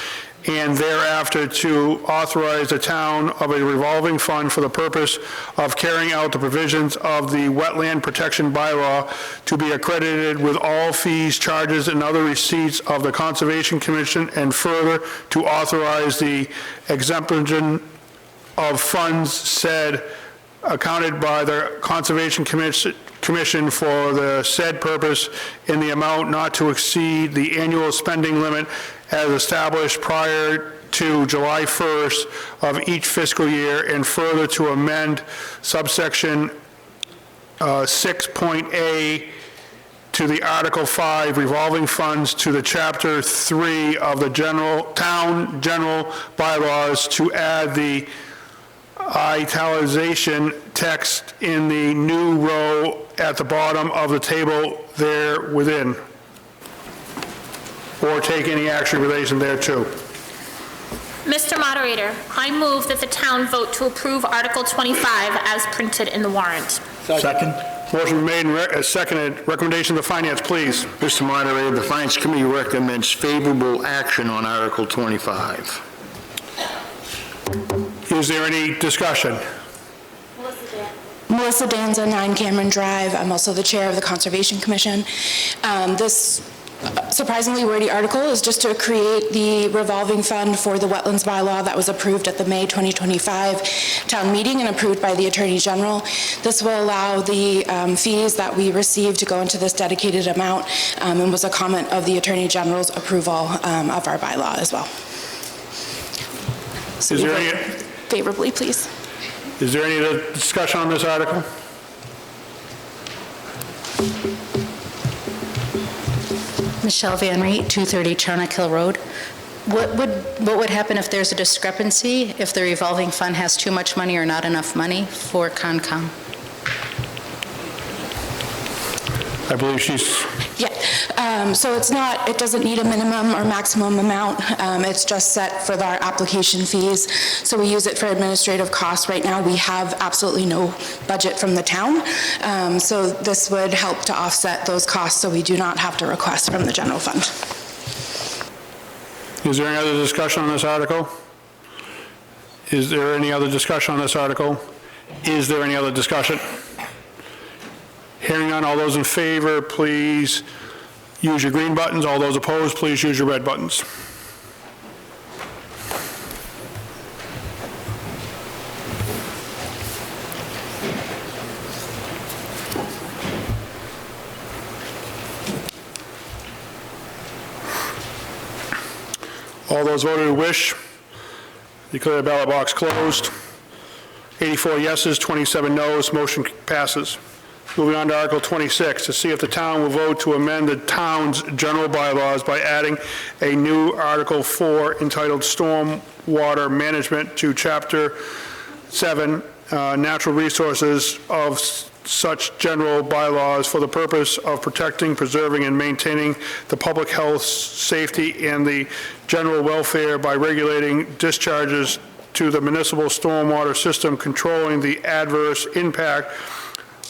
and thereafter to authorize the town of a revolving fund for the purpose of carrying out the provisions of the Wetland Protection Bylaw to be accredited with all fees, charges, and other receipts of the Conservation Commission, and further to authorize the exemption of funds said accounted by the Conservation Commission for the said purpose in the amount not to exceed the annual spending limit as established prior to July 1st of each fiscal year, and further to amend subsection 6.A to the Article 5 revolving funds to the Chapter 3 of the town general bylaws to add the italicization text in the new row at the bottom of the table there within, or take any action in relation thereto. Mr. Moderator, I move that the town vote to approve Article 25 as printed in the warrant. Second. Motion made and seconded. Recommendation of the Finance, please. Mr. Moderator, the Finance Committee recommends favorable action on Article 25. Is there any discussion? Melissa Danza, 9 Cameron Drive. I'm also the chair of the Conservation Commission. This surprisingly wordy article is just to create the revolving fund for the wetlands bylaw that was approved at the May 2025 town meeting and approved by the Attorney General. This will allow the fees that we receive to go into this dedicated amount, and was a comment of the Attorney General's approval of our bylaw as well. So Is there any favorably, please. Is there any other discussion on this article? Michelle Van Reet, 230 Charnock Hill Road. What would happen if there's a discrepancy, if the revolving fund has too much money or not enough money for Concom? I believe she's... Yeah, so it doesn't need a minimum or maximum amount. It's just set for our application fees. So we use it for administrative costs. Right now, we have absolutely no budget from the town. So this would help to offset those costs so we do not have to request from the general fund. Is there any other discussion on this article? Is there any other discussion on this article? Is there any other discussion? Hearing none, all those in favor, please use your green buttons. All those opposed, please use your red buttons. All those voted who wish, declare the ballot box closed. 84 yeses, 27 noes, motion passes. Moving on to Article 26, to see if the town will vote to amend the town's general bylaws by adding a new Article 4 entitled Stormwater Management to Chapter 7, natural resources of such general bylaws for the purpose of protecting, preserving, and maintaining the public health, safety, and the general welfare by regulating discharges to the municipal stormwater system, controlling the adverse impact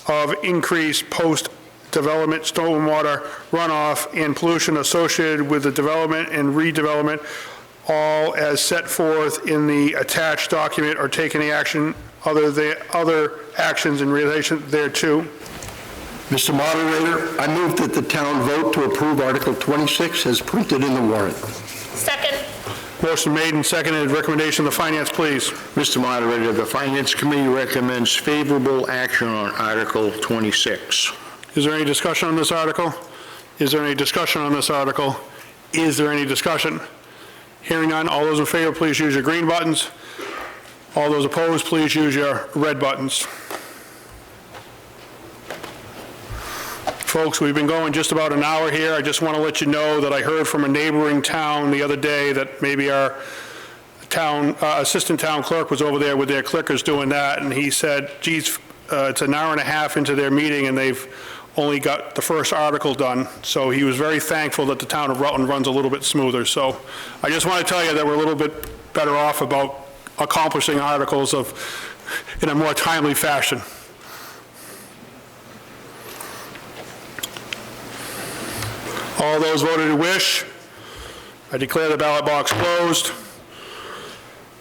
of increased post-development stormwater runoff and pollution associated with the development and redevelopment, all as set forth in the attached document, or take any action other actions in relation thereto. Mr. Moderator, I move that the town vote to approve Article 26 as printed in the warrant. Second. Motion made and seconded. Recommendation of the Finance, please. Mr. Moderator, the Finance Committee recommends favorable action on Article 26. Is there any discussion on this article? Is there any discussion on this article? Is there any discussion? Hearing none, all those in favor, please use your green buttons. All those opposed, please use your red buttons. Folks, we've been going just about an hour here. I just want to let you know that I heard from a neighboring town the other day that maybe our town, assistant town clerk was over there with their clickers doing that, and he said, geez, it's an hour and a half into their meeting and they've only got the first article done. So he was very thankful that the town of Rutland runs a little bit smoother. So I just want to tell you that we're a little bit better off about accomplishing articles in a more timely fashion. All those voted who wish, I declare the ballot box closed.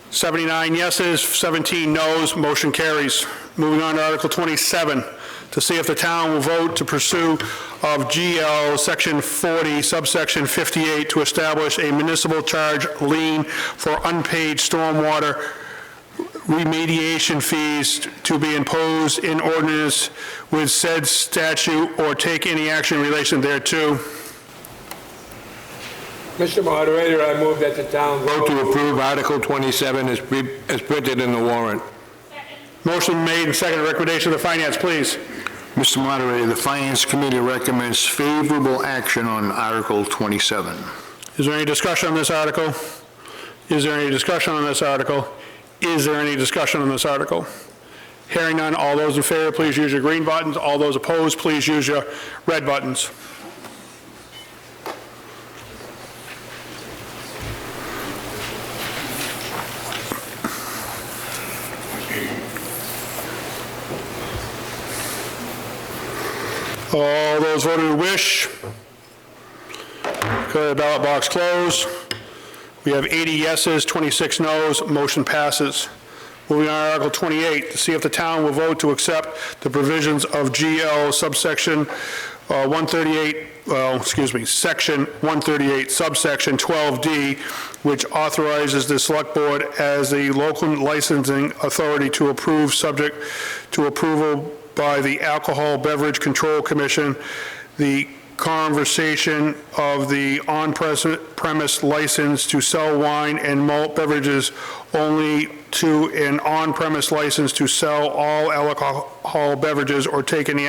79 yeses, 17 noes, motion carries. Moving on to Article 27, to see if the town will vote to pursue of GL Section 40, subsection 58, to establish a municipal charge lien for unpaid stormwater remediation fees to be imposed in ordinance with said statute, or take any action in relation thereto. Mr. Moderator, I move that the town vote to approve Article 27 as printed in the warrant. Motion made and seconded. Recommendation of the Finance, please. Mr. Moderator, the Finance Committee recommends favorable action on Article 27. Is there any discussion on this article? Is there any discussion on this article? Is there any discussion on this article? Hearing none, all those in favor, please use your green buttons. All those opposed, please use your red buttons. All those voted who wish, declare the ballot box closed. We have 80 yeses, 26 noes, motion passes. Moving on to Article 28, to see if the town will vote to accept the provisions of GL subsection 138, Section 138, subsection 12D, which authorizes the Select Board as the local licensing authority to approve, subject to approval by the Alcohol Beverage Control Commission, the conversation of the on-premise license to sell wine and malt beverages only to an on-premise license to sell all alcohol beverages, or take any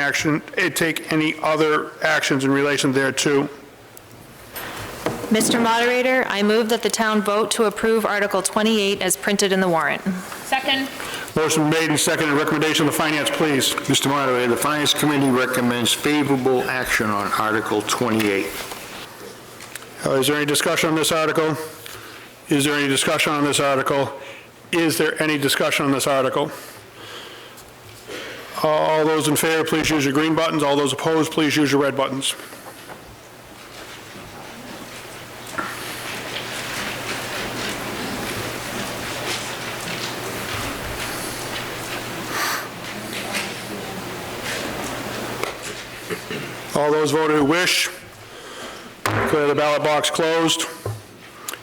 other actions in relation thereto. Mr. Moderator, I move that the town vote to approve Article 28 as printed in the warrant. Second. Motion made and seconded. Recommendation of the Finance, please. Mr. Moderator, the Finance Committee recommends favorable action on Article 28. Is there any discussion on this article? Is there any discussion on this article? Is there any discussion on this article? All those in favor, please use your green buttons. All those opposed, please use your red buttons. All those voted who wish, declare the ballot box closed.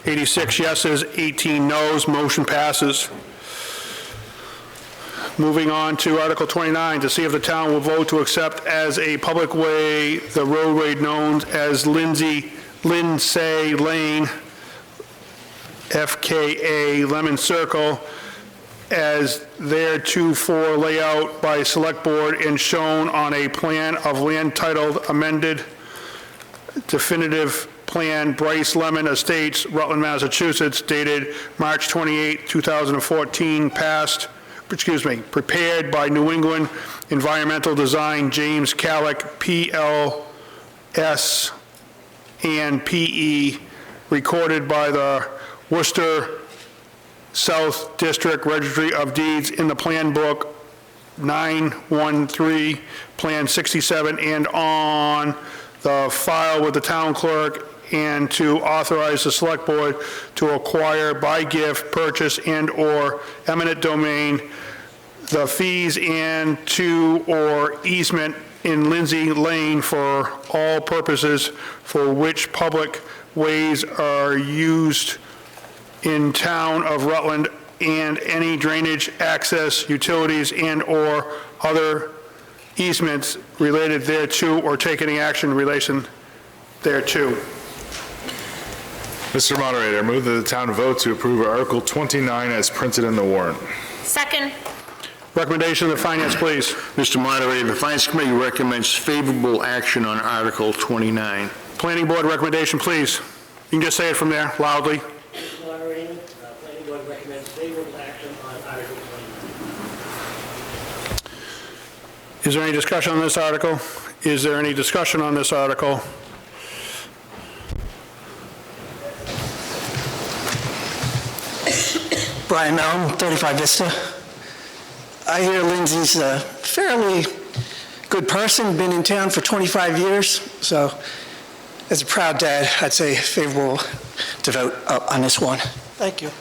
86 yeses, 18 noes, motion passes. Moving on to Article 29, to see if the town will vote to accept as a public way the roadway known as Lindsay Lane, FKA Lemon Circle, as theretofore layout by Select Board and shown on a plan of land titled amended definitive plan Bryce Lemon Estates, Rutland, Massachusetts, dated March 28, 2014, passed prepared by New England Environmental Design, James Callick, PLS and PE, recorded by the Worcester South District Registry of Deeds in the Plan Book 913, Plan 67, and on the file with the town clerk, and to authorize the select board to acquire by gift, purchase, and/or eminent domain the fees and to or easement in Lindsay Lane for all purposes for which public ways are used in town of Rutland, and any drainage, access, utilities, and/or other easements related thereto, or take any action in relation thereto. Mr. Moderator, I move that the town vote to approve Article 29 as printed in the warrant. Second. Recommendation of the Finance, please. Mr. Moderator, the Finance Committee recommends favorable action on Article 29. Planning Board recommendation, please. You can just say it from there loudly. Mr. Moderator, Planning Board recommends favorable action on Article 29. Is there any discussion on this article? Is there any discussion on this article? Brian Melton, 35 Vista. I hear Lindsay's a fairly good person, been in town for 25 years, so as a proud dad, I'd say favorable to vote up on this one. Thank you.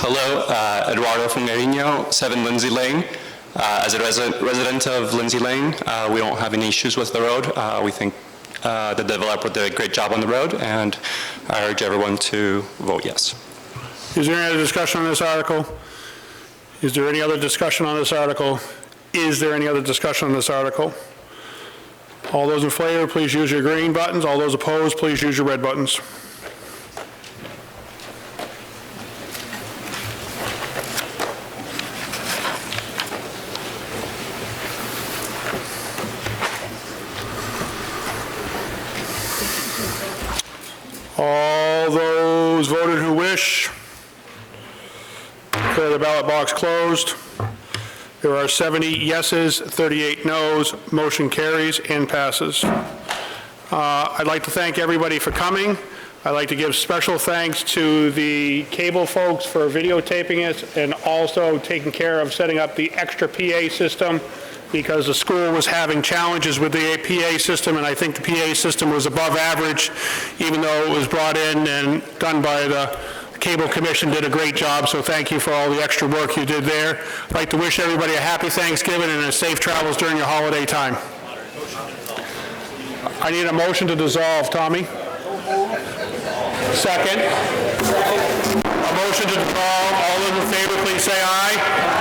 Hello, Eduardo from Nerino, 7 Lindsay Lane. As a resident of Lindsay Lane, we don't have any issues with the road. We think the developer did a great job on the road, and I urge everyone to vote yes. Is there any other discussion on this article? Is there any other discussion on this article? Is there any other discussion on this article? All those in favor, please use your green buttons. All those opposed, please use your red buttons. All those voted who wish, declare the ballot box closed. There are 70 yeses, 38 noes. Motion carries and passes. I'd like to thank everybody for coming. I'd like to give special thanks to the cable folks for videotaping it and also taking care of setting up the extra PA system, because the school was having challenges with the PA system, and I think the PA system was above average, even though it was brought in and done by the Cable Commission. Did a great job, so thank you for all the extra work you did there. I'd like to wish everybody a happy Thanksgiving and a safe travels during your holiday time. I need a motion to dissolve. Tommy? Second. A motion to dissolve. All those in favor, please say aye.